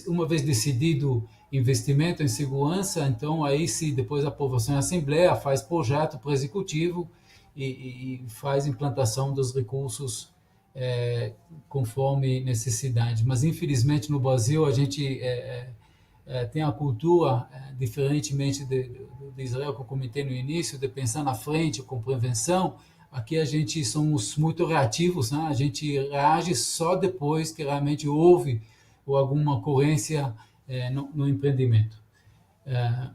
uma vez decidido investimento em segurança, então aí se depois a aprovação em assembleia faz projeto para o executivo e faz implantação dos recursos conforme necessidade. Mas infelizmente no Brasil a gente tem a cultura, diferentemente de Israel, que eu comentei no início, de pensar na frente com prevenção. Aqui a gente somos muito reativos, né? A gente reage só depois que realmente houve alguma ocorrência no empreendimento. É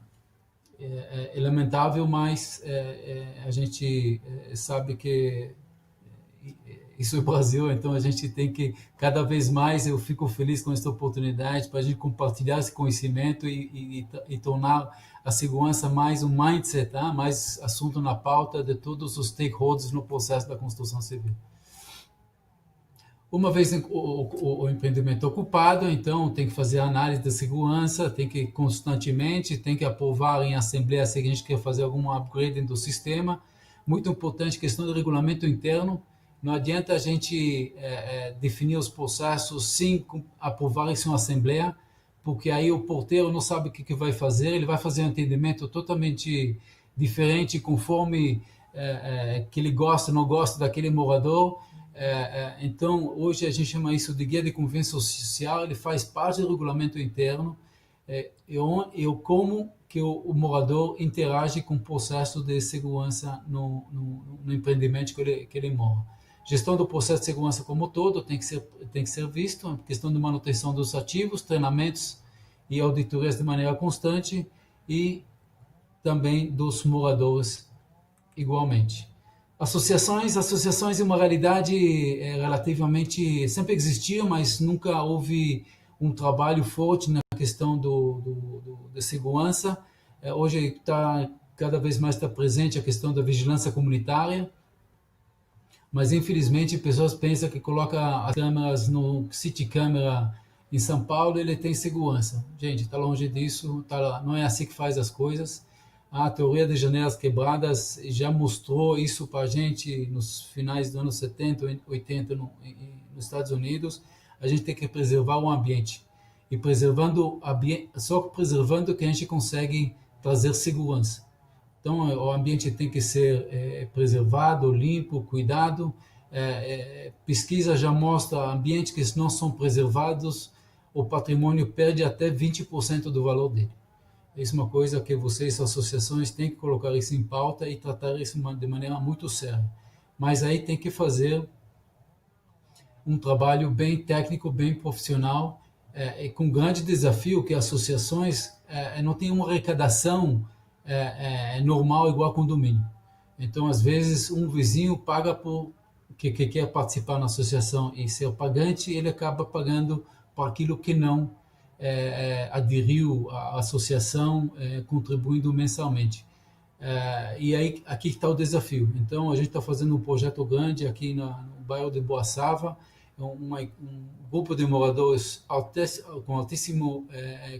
lamentável, mas a gente sabe que isso é o Brasil, então a gente tem que, cada vez mais, eu fico feliz com essa oportunidade para a gente compartilhar esse conhecimento e tornar a segurança mais um mindset, tá? Mais assunto na pauta de todos os stakeholders no processo da construção civil. Uma vez o empreendimento ocupado, então tem que fazer a análise da segurança, tem que constantemente, tem que aprovar em assembleia se a gente quer fazer algum upgrade do sistema. Muito importante, questão do regulamento interno. Não adianta a gente definir os processos sem aprovar isso em assembleia, porque aí o porteiro não sabe o que vai fazer, ele vai fazer um entendimento totalmente diferente conforme que ele gosta ou não gosta daquele morador. Então, hoje a gente chama isso de guia de convivência social, ele faz parte do regulamento interno, como que o morador interage com o processo de segurança no empreendimento que ele mora. Gestão do processo de segurança como todo tem que ser visto, a questão de manutenção dos ativos, treinamentos e auditorias de maneira constante e também dos moradores igualmente. Associações é uma realidade relativamente, sempre existiu, mas nunca houve um trabalho forte na questão da segurança. Hoje cada vez mais está presente a questão da vigilância comunitária, mas infelizmente pessoas pensam que coloca as câmeras no City Camera em São Paulo ele tem segurança. Gente, está longe disso, não é assim que faz as coisas. A teoria de janelas quebradas já mostrou isso para a gente nos finais dos anos 70, 80 nos Estados Unidos. A gente tem que preservar o ambiente. E só preservando que a gente consegue trazer segurança. Então, o ambiente tem que ser preservado, limpo, cuidado. Pesquisa já mostra ambientes que não são preservados, o patrimônio perde até 20% do valor dele. Isso é uma coisa que vocês, associações, têm que colocar isso em pauta e tratar isso de maneira muito séria. Mas aí tem que fazer um trabalho bem técnico, bem profissional, e com grande desafio que associações não têm uma arrecadação normal igual a condomínio. Então, às vezes, um vizinho paga que quer participar na associação e ser pagante, ele acaba pagando por aquilo que não aderiu à associação, contribuindo mensalmente. E aí aqui está o desafio. Então, a gente está fazendo um projeto grande aqui no bairro de Boaçava, um grupo de moradores com altíssima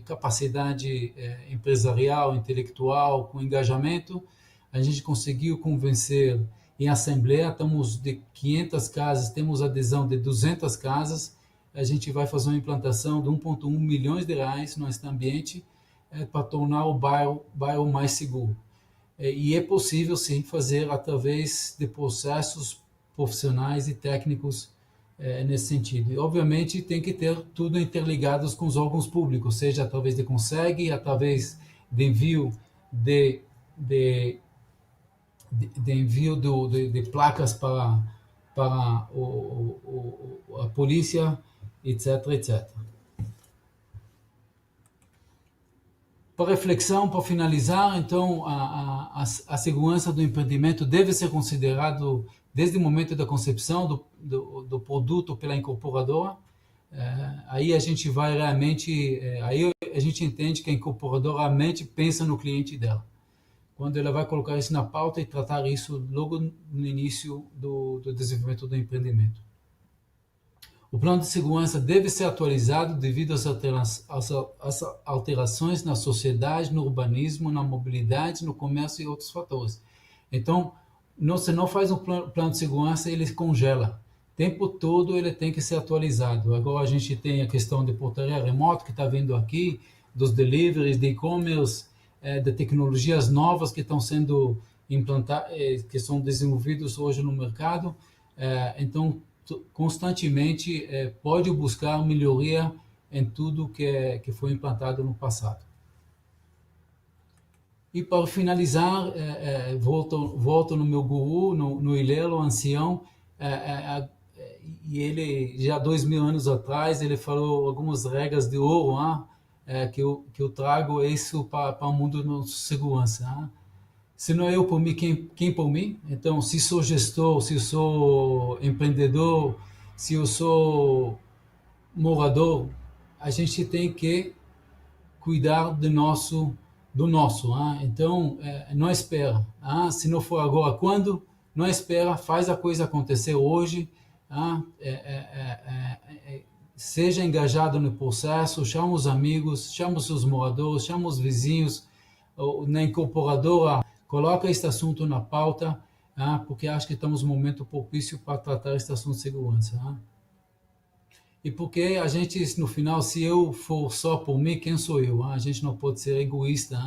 capacidade empresarial, intelectual, com engajamento. A gente conseguiu convencer em assembleia, estamos de 500 casas, temos adesão de 200 casas. A gente vai fazer uma implantação de 1,1 milhões de reais nesse ambiente para tornar o bairro mais seguro. E é possível, sim, fazer através de processos profissionais e técnicos nesse sentido. E, obviamente, tem que ter tudo interligados com os órgãos públicos, seja através de CONSEG, através de envio de placas para a polícia, etc, etc. Para reflexão, para finalizar, então, a segurança do empreendimento deve ser considerado desde o momento da concepção do produto pela incorporadora. Aí a gente vai realmente, aí a gente entende que a incorporadora realmente pensa no cliente dela, quando ela vai colocar isso na pauta e tratar isso logo no início do desenvolvimento do empreendimento. O plano de segurança deve ser atualizado devido às alterações na sociedade, no urbanismo, na mobilidade, no comércio e outros fatores. Então, você não faz um plano de segurança, ele congela. O tempo todo ele tem que ser atualizado. Agora a gente tem a questão de portaria remota que está vindo aqui, dos deliveries, de e-commerce, de tecnologias novas que estão sendo implantadas, que são desenvolvidos hoje no mercado. Então, constantemente pode buscar melhoria em tudo que foi implantado no passado. E para finalizar, volto no meu guru, no Hillel, o ancião, e ele, já 2000 anos atrás, ele falou algumas regras de ouro, que eu trago isso para o mundo de segurança. Se não eu por mim, quem por mim? Então, se sou gestor, se eu sou empreendedor, se eu sou morador, a gente tem que cuidar do nosso. Então, não espera. Se não for agora, quando? Não espera, faz a coisa acontecer hoje. Seja engajado no processo, chama os amigos, chama os seus moradores, chama os vizinhos, na incorporadora, coloca este assunto na pauta, porque acho que estamos num momento propício para tratar este assunto de segurança. E porque a gente, no final, se eu for só por mim, quem sou eu? A gente não pode ser egoísta.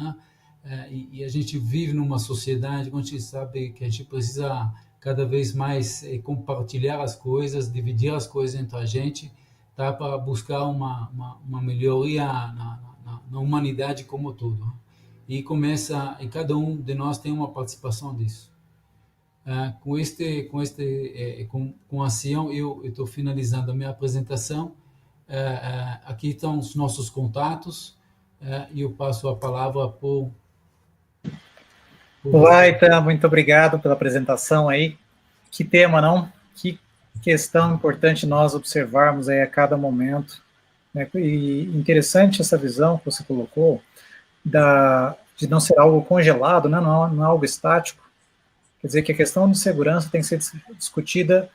E a gente vive numa sociedade onde a gente sabe que a gente precisa cada vez mais compartilhar as coisas, dividir as coisas entre a gente, para buscar uma melhoria na humanidade como todo. E cada um de nós tem uma participação disso. Com a ação, eu estou finalizando a minha apresentação. Aqui estão os nossos contatos, e eu passo a palavra por Vaita, muito obrigado pela apresentação aí. Que tema, não? Que questão importante nós observarmos aí a cada momento. Né? E interessante essa visão que você colocou de não ser algo congelado, né? Não é algo estático. Quer dizer que a questão de segurança tem que ser discutida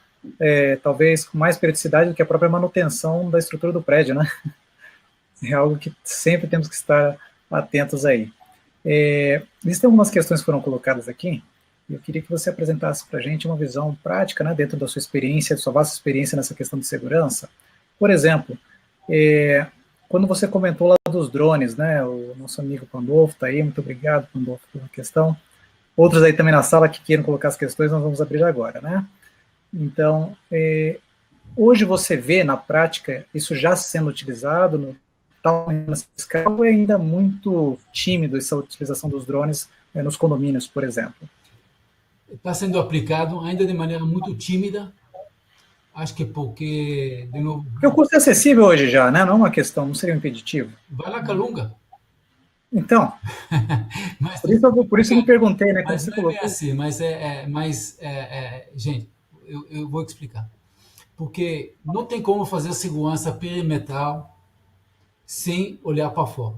talvez com mais periodicidade do que a própria manutenção da estrutura do prédio, né? É algo que sempre temos que estar atentos aí. Existem algumas questões que foram colocadas aqui, e eu queria que você apresentasse para a gente uma visão prática, né, dentro da sua experiência, da sua vasta experiência nessa questão de segurança. Por exemplo, quando você comentou lá dos drones, né, o nosso amigo Pandolfo está aí, muito obrigado, Pandolfo, pela questão. Outros aí também na sala que queiram colocar as questões, nós vamos abrir agora, né? Então, hoje você vê, na prática, isso já sendo utilizado no tal escala, ou é ainda muito tímido essa utilização dos drones nos condomínios, por exemplo? Está sendo aplicado ainda de maneira muito tímida. Acho que porque, de novo... Porque o custo é acessível hoje já, né? Não é uma questão, não seria um impeditivo. Vai na Calunga. Então, mas, por isso eu me perguntei, né? Como mas você não é colocou. bem assim, gente, eu vou explicar. Porque não tem como fazer segurança perimetral sem olhar para fora.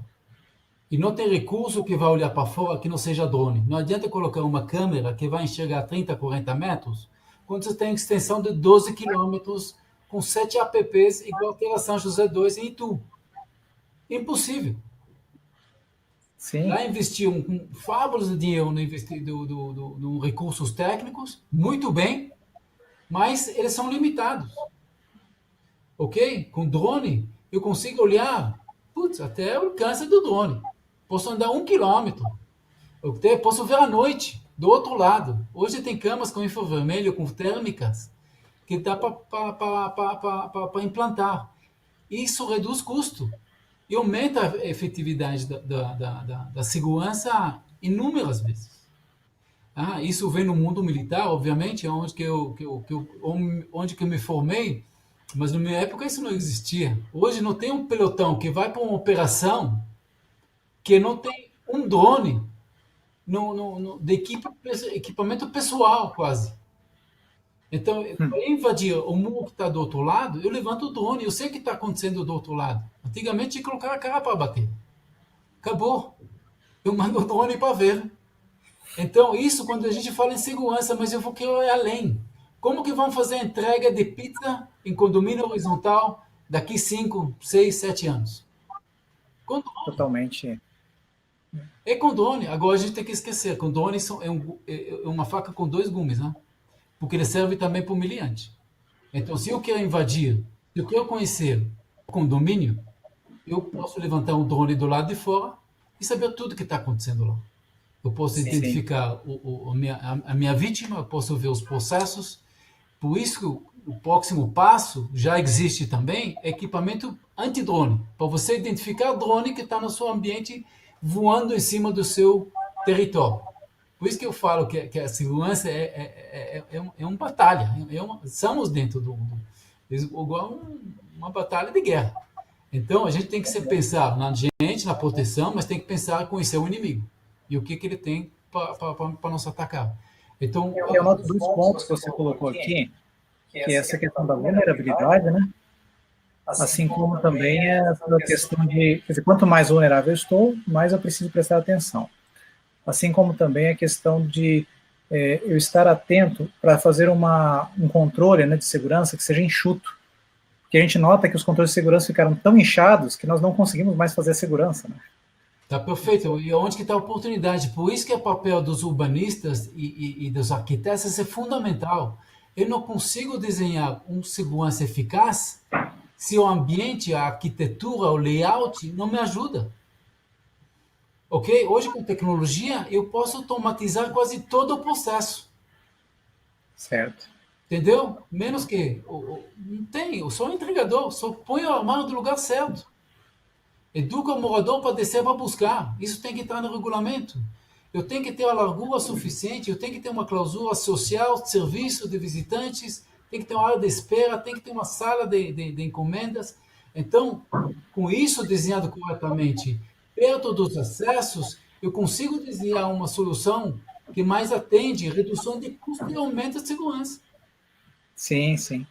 E não tem recurso que vai olhar para fora que não seja drone. Não adianta colocar uma câmera que vai enxergar 30, 40 metros, quando você tem extensão de 12 quilômetros com 7 apps igual a São José 2 em Itu. Impossível. Sim. Lá investir fábulas de dinheiro no recursos técnicos, muito bem, mas eles são limitados. Ok? Com drone, eu consigo olhar até o alcance do drone. Posso andar 1 quilômetro. Posso ver à noite, do outro lado. Hoje tem camas com infravermelho, com térmicas, que dá para implantar. Isso reduz custo e aumenta a efetividade da segurança inúmeras vezes. Isso vem no mundo militar, obviamente, onde que eu me formei, mas na minha época isso não existia. Hoje não tem um pelotão que vai para uma operação que não tem um drone de equipamento pessoal, quase. Então, para invadir o muro que está do outro lado, eu levanto o drone, eu sei o que está acontecendo do outro lado. Antigamente tinha que colocar a cara para bater. Acabou. Eu mando o drone para ver. Então, isso quando a gente fala em segurança, mas eu vou querer além. Como que vão fazer a entrega de pizza em condomínio horizontal daqui 5, 6, 7 anos? Com drone. Totalmente. É com drone. Agora a gente tem que esquecer, com drone é uma faca com dois gumes, né? Porque ele serve também para o humilhante. Então, se eu quero invadir, se eu quero conhecer o condomínio, eu posso levantar um drone do lado de fora e saber tudo que está acontecendo lá. Eu posso Sim, identificar a minha vítima, eu posso ver os processos. Por isso que o próximo passo já existe também, é equipamento anti-drone, para você identificar o drone que está no seu ambiente voando em cima do seu território. Por isso que eu falo que a segurança é uma batalha. Estamos dentro igual uma batalha de guerra. Então a gente tem que pensar na gente, na proteção, mas tem que pensar em conhecer o inimigo e o que ele tem para nos atacar. Então, eu noto dois pontos que você colocou aqui, que é essa questão da vulnerabilidade, né? Assim como também essa questão de, quer dizer, quanto mais vulnerável eu estou, mais eu preciso prestar atenção. Assim como também a questão de eu estar atento para fazer um controle, né, de segurança que seja enxuto. Porque a gente nota que os controles de segurança ficaram tão inchados que nós não conseguimos mais fazer a segurança. Né? tá perfeito. E onde que está a oportunidade? Por isso que o papel dos urbanistas e dos arquitetos é fundamental. Eu não consigo desenhar um segurança eficaz se o ambiente, a arquitetura, o layout não me ajuda. Ok? Hoje com tecnologia eu posso automatizar quase todo o processo. Certo. Entendeu? Menos que não tem, eu sou um entregador, só põe o armário no lugar certo. Educa o morador para descer para buscar. Isso tem que estar no regulamento. Eu tenho que ter a largura suficiente, eu tenho que ter uma cláusula social, serviço de visitantes, tem que ter uma área de espera, tem que ter uma sala de encomendas. Então, com isso desenhado corretamente, perto dos acessos, eu consigo desenhar uma solução que mais atende redução de custo e aumento de segurança. Sim, sim.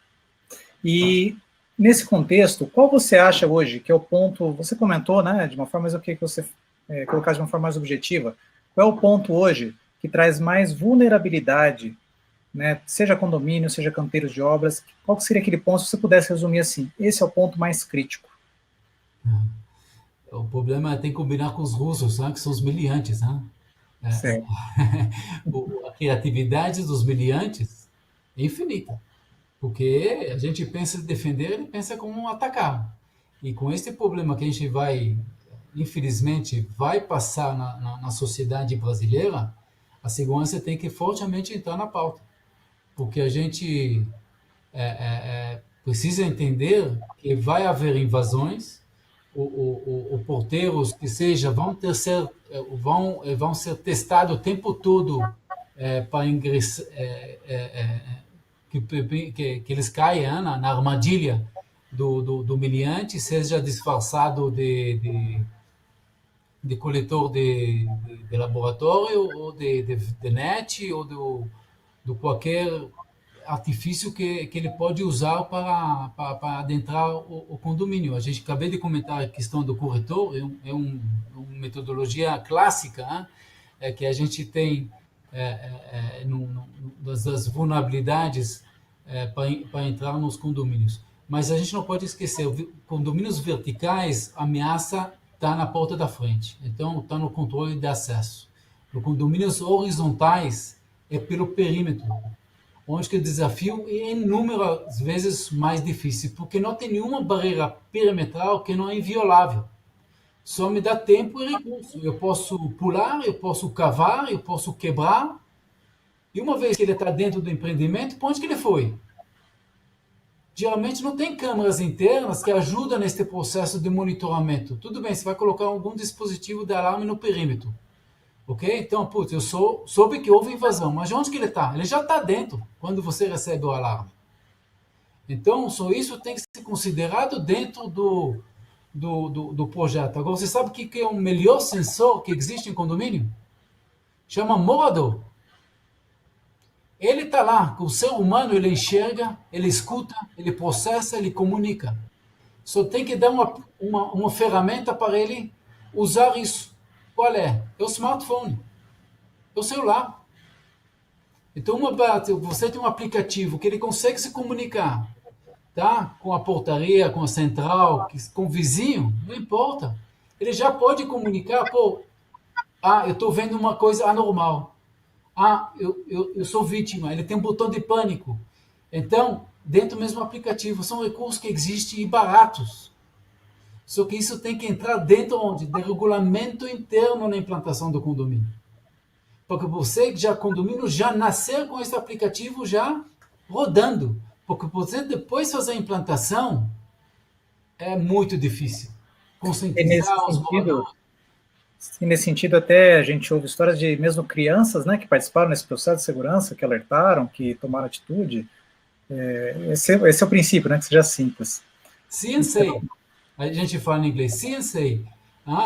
E nesse contexto, qual você acha hoje que é o ponto, você comentou, né, de uma forma, mas eu queria que você colocasse de uma forma mais objetiva, qual é o ponto hoje que traz mais vulnerabilidade, né, seja condomínio, seja canteiros de obras, qual seria aquele ponto, se você pudesse resumir assim, esse é o ponto mais crítico? O problema é tem que combinar com os russos, né, que são os miliantes, né? Certo. A criatividade dos miliantes é infinita, porque a gente pensa em defender e pensa como atacar. E com esse problema que a gente vai, infelizmente, vai passar na sociedade brasileira, a segurança tem que fortemente entrar na pauta, porque a gente precisa entender que vai haver invasões, o porteiros que seja vão ser testados o tempo todo para ingressar, que eles caiam na armadilha do miliante, seja disfarçado de coletor de laboratório ou de net ou do qualquer artifício que ele pode usar para adentrar o condomínio. A gente acabei de comentar a questão do corretor, uma metodologia clássica, né? Que a gente tem das vulnerabilidades para entrar nos condomínios. Mas a gente não pode esquecer, condomínios verticais, a ameaça está na porta da frente, então está no controle de acesso. Os condomínios horizontais é pelo perímetro, onde que o desafio é inúmeras vezes mais difícil, porque não tem nenhuma barreira perimetral que não é inviolável. Só me dá tempo e recurso. Eu posso pular, eu posso cavar, eu posso quebrar. E uma vez que ele está dentro do empreendimento, para onde que ele foi? Geralmente não tem câmeras internas que ajudam nesse processo de monitoramento. Tudo bem, você vai colocar algum dispositivo de alarme no perímetro. Ok? Então, putz, eu soube que houve invasão, mas onde que ele está? Ele já está dentro quando você recebe o alarme. Então, só isso tem que ser considerado dentro do projeto. Agora, você sabe o que é o melhor sensor que existe em condomínio? Chama morador. Ele está lá, com o ser humano, ele enxerga, ele escuta, ele processa, ele comunica. Só tem que dar uma ferramenta para ele usar isso. Qual é? É o smartphone, é o celular. Então, você tem um aplicativo que ele consegue se comunicar, tá? Com a portaria, com a central, com o vizinho, não importa. Ele já pode comunicar, pô, eu estou vendo uma coisa anormal. Eu sou vítima. Ele tem um botão de pânico. Então, dentro do mesmo aplicativo, são recursos que existem e baratos. Só que isso tem que entrar dentro onde? Do regulamento interno na implantação do condomínio. Porque você que já condomínio já nasceu com esse aplicativo já rodando. Porque você depois fazer a implantação é muito difícil. E nesse Conscientizar os sentido, moradores. e nesse sentido, até a gente ouve histórias de mesmo crianças, né, que participaram nesse processo de segurança, que alertaram, que tomaram atitude. Esse é o princípio, né, que seja simples. CNC, a gente fala em inglês, CNC.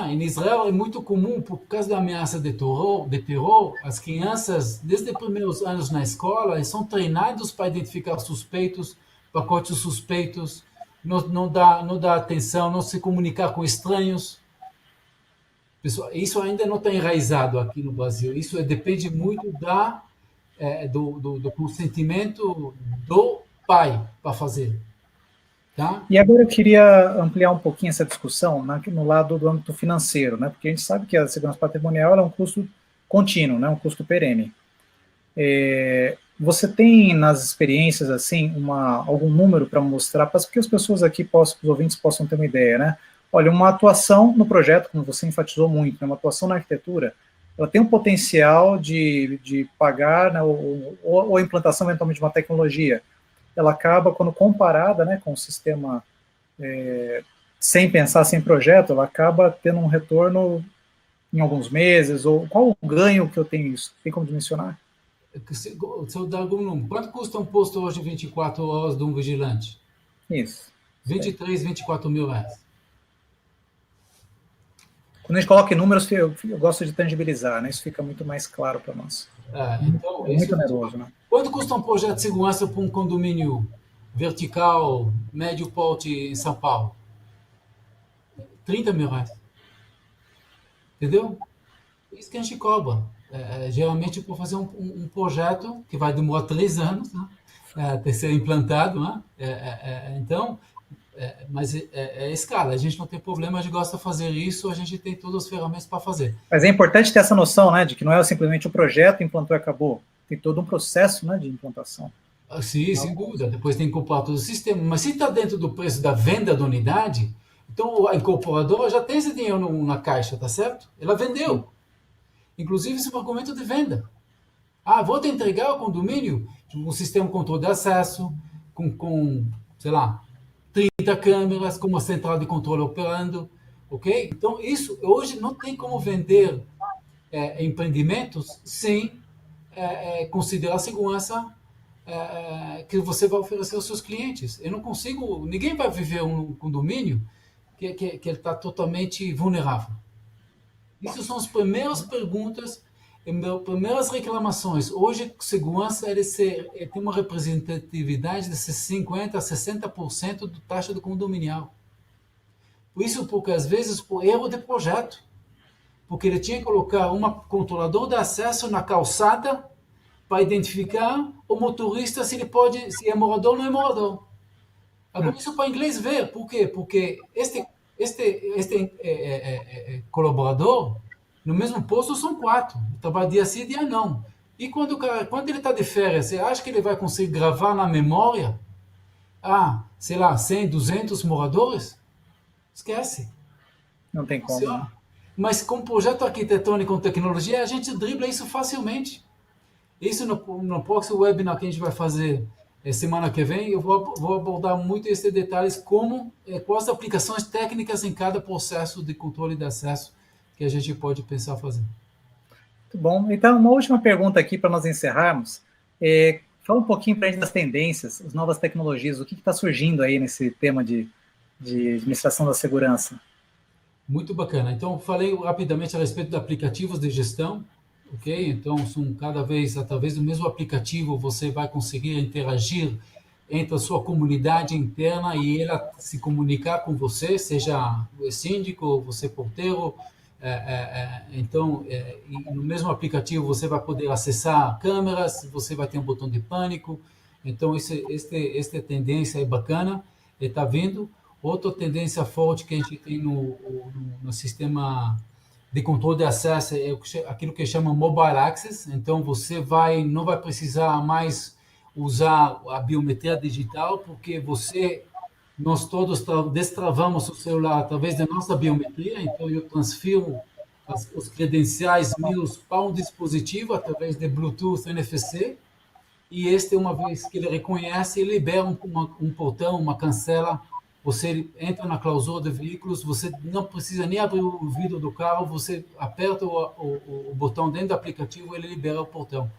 Em Israel é muito comum, por causa da ameaça de terror, as crianças, desde os primeiros anos na escola, eles são treinados para identificar suspeitos, pacotes suspeitos, não dar atenção, não se comunicar com estranhos. Pessoal, isso ainda não está enraizado aqui no Brasil. Isso depende muito do consentimento do pai para fazer. Tá? E agora eu queria ampliar um pouquinho essa discussão no lado do âmbito financeiro, né? Porque a gente sabe que a segurança patrimonial é um custo contínuo, né? Um custo perene. Você tem nas experiências assim algum número para mostrar, para que as pessoas aqui os ouvintes possam ter uma ideia, né? Olha, uma atuação no projeto, como você enfatizou muito, né? Uma atuação na arquitetura, ela tem um potencial de pagar, né? Ou a implantação eventualmente de uma tecnologia, ela acaba, quando comparada, né, com o sistema sem pensar, sem projeto, ela acaba tendo um retorno em alguns meses, ou qual o ganho que eu tenho isso? Tem como dimensionar? Se eu dar algum número, quanto custa um posto hoje 24 horas de um vigilante? Isso. 23, 24 mil reais. Quando a gente coloca em números, eu gosto de tangibilizar, né? Isso fica muito mais claro para nós. Então, É muito oneroso, né? quanto custa um projeto de segurança para um condomínio vertical, médio porte em São Paulo? 30 mil reais. Entendeu? Isso que a gente cobra. Geralmente, por fazer um projeto que vai demorar 3 anos, né? Até ser implantado. Né? Então, mas é escala. A gente não tem problema, a gente gosta de fazer isso, a gente tem todas as ferramentas para fazer. Mas é importante ter essa noção, né, de que não é simplesmente um projeto, implantou e acabou. Tem todo um processo, né, de implantação. Sim, sem dúvida. Depois tem que incorporar todo o sistema. Mas se está dentro do preço da venda da unidade, então a incorporadora já tem esse dinheiro na caixa, tá certo? Ela vendeu. Inclusive, isso é um argumento de venda. Vou te entregar o condomínio um sistema de controle de acesso, sei lá, 30 câmeras, com uma central de controle operando, ok? Então, isso hoje não tem como vender empreendimentos sem considerar a segurança que você vai oferecer aos seus clientes. Eu não consigo, ninguém vai viver um condomínio que ele está totalmente vulnerável. Isso são as primeiras perguntas, as primeiras reclamações. Hoje, segurança tem uma representatividade de 50% a 60% da taxa do condominial. Por isso, porque às vezes por erro de projeto. Porque ele tinha que colocar um controlador de acesso na calçada para identificar o motorista se é morador ou não é morador. Agora, isso para inglês ver. Por quê? Porque este colaborador, no mesmo posto são 4. Trabalha dia sim, dia não. E quando ele está de férias, você acha que ele vai conseguir gravar na memória, sei lá, 100, 200 moradores? Esquece. Não tem como, né? Mas com projeto arquitetônico com tecnologia, a gente dribla isso facilmente. Isso no próximo webinar que a gente vai fazer semana que vem, eu vou abordar muito esses detalhes, quais aplicações técnicas em cada processo de controle de acesso que a gente pode pensar fazer. Muito bom. Então, uma última pergunta aqui para nós encerrarmos. Fala um pouquinho para a gente das tendências, as novas tecnologias, o que está surgindo aí nesse tema de administração da segurança. Muito bacana. Então, falei rapidamente a respeito de aplicativos de gestão, ok? Então, através do mesmo aplicativo, você vai conseguir interagir entre a sua comunidade interna e ela se comunicar com você, seja o síndico, você porteiro, Então, no mesmo aplicativo você vai poder acessar câmeras, você vai ter um botão de pânico. Então, esta tendência é bacana, está vindo. Outra tendência forte que a gente tem no sistema de controle de acesso é aquilo que chama Mobile Access. Então, você não vai precisar mais usar a biometria digital, porque nós todos destravamos o celular através da nossa biometria. Então, eu transfiro os credenciais meus para um dispositivo através de Bluetooth NFC, e uma vez que ele reconhece, ele libera um portão, uma cancela. Você entra na clausura de veículos, você não precisa nem abrir o vidro do carro, você aperta o botão dentro do aplicativo e ele libera o portão.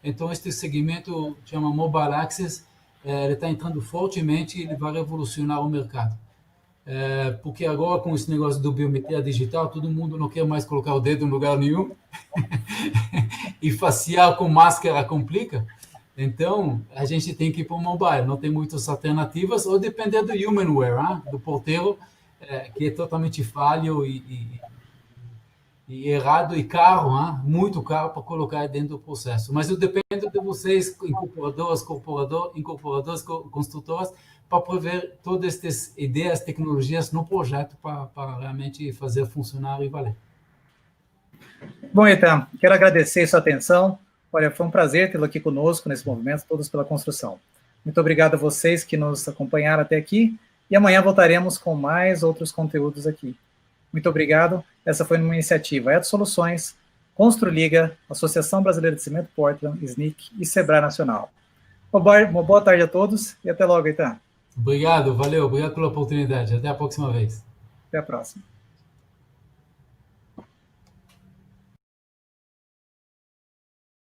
Então, este segmento chama Mobile Access, ele está entrando fortemente e ele vai revolucionar o mercado. Porque agora, com esse negócio do biometria digital, todo mundo não quer mais colocar o dedo em lugar nenhum e facial com máscara complica. Então, a gente tem que ir para o mobile, não tem muitas alternativas, ou depender do humanware, do porteiro, que é totalmente falho e errado e caro, muito caro para colocar dentro do processo. Mas eu dependo de vocês, incorporadores, construtoras, para prever todas estas ideias, tecnologias no projeto para realmente fazer funcionar e valer. Bom, Eitan, quero agradecer sua atenção. Olha, foi um prazer tê-lo aqui conosco nesse movimento, Todos pela Construção. Muito obrigado a vocês que nos acompanharam até aqui, e amanhã voltaremos com mais outros conteúdos aqui. Muito obrigado. Essa foi uma iniciativa Eto Soluções, Construliga, Associação Brasileira de Cimento Portland, SNIC e Sebrae Nacional. Uma boa tarde a todos e até logo, Eitan. Obrigado, valeu, obrigado pela oportunidade. Até a próxima vez. Até a próxima.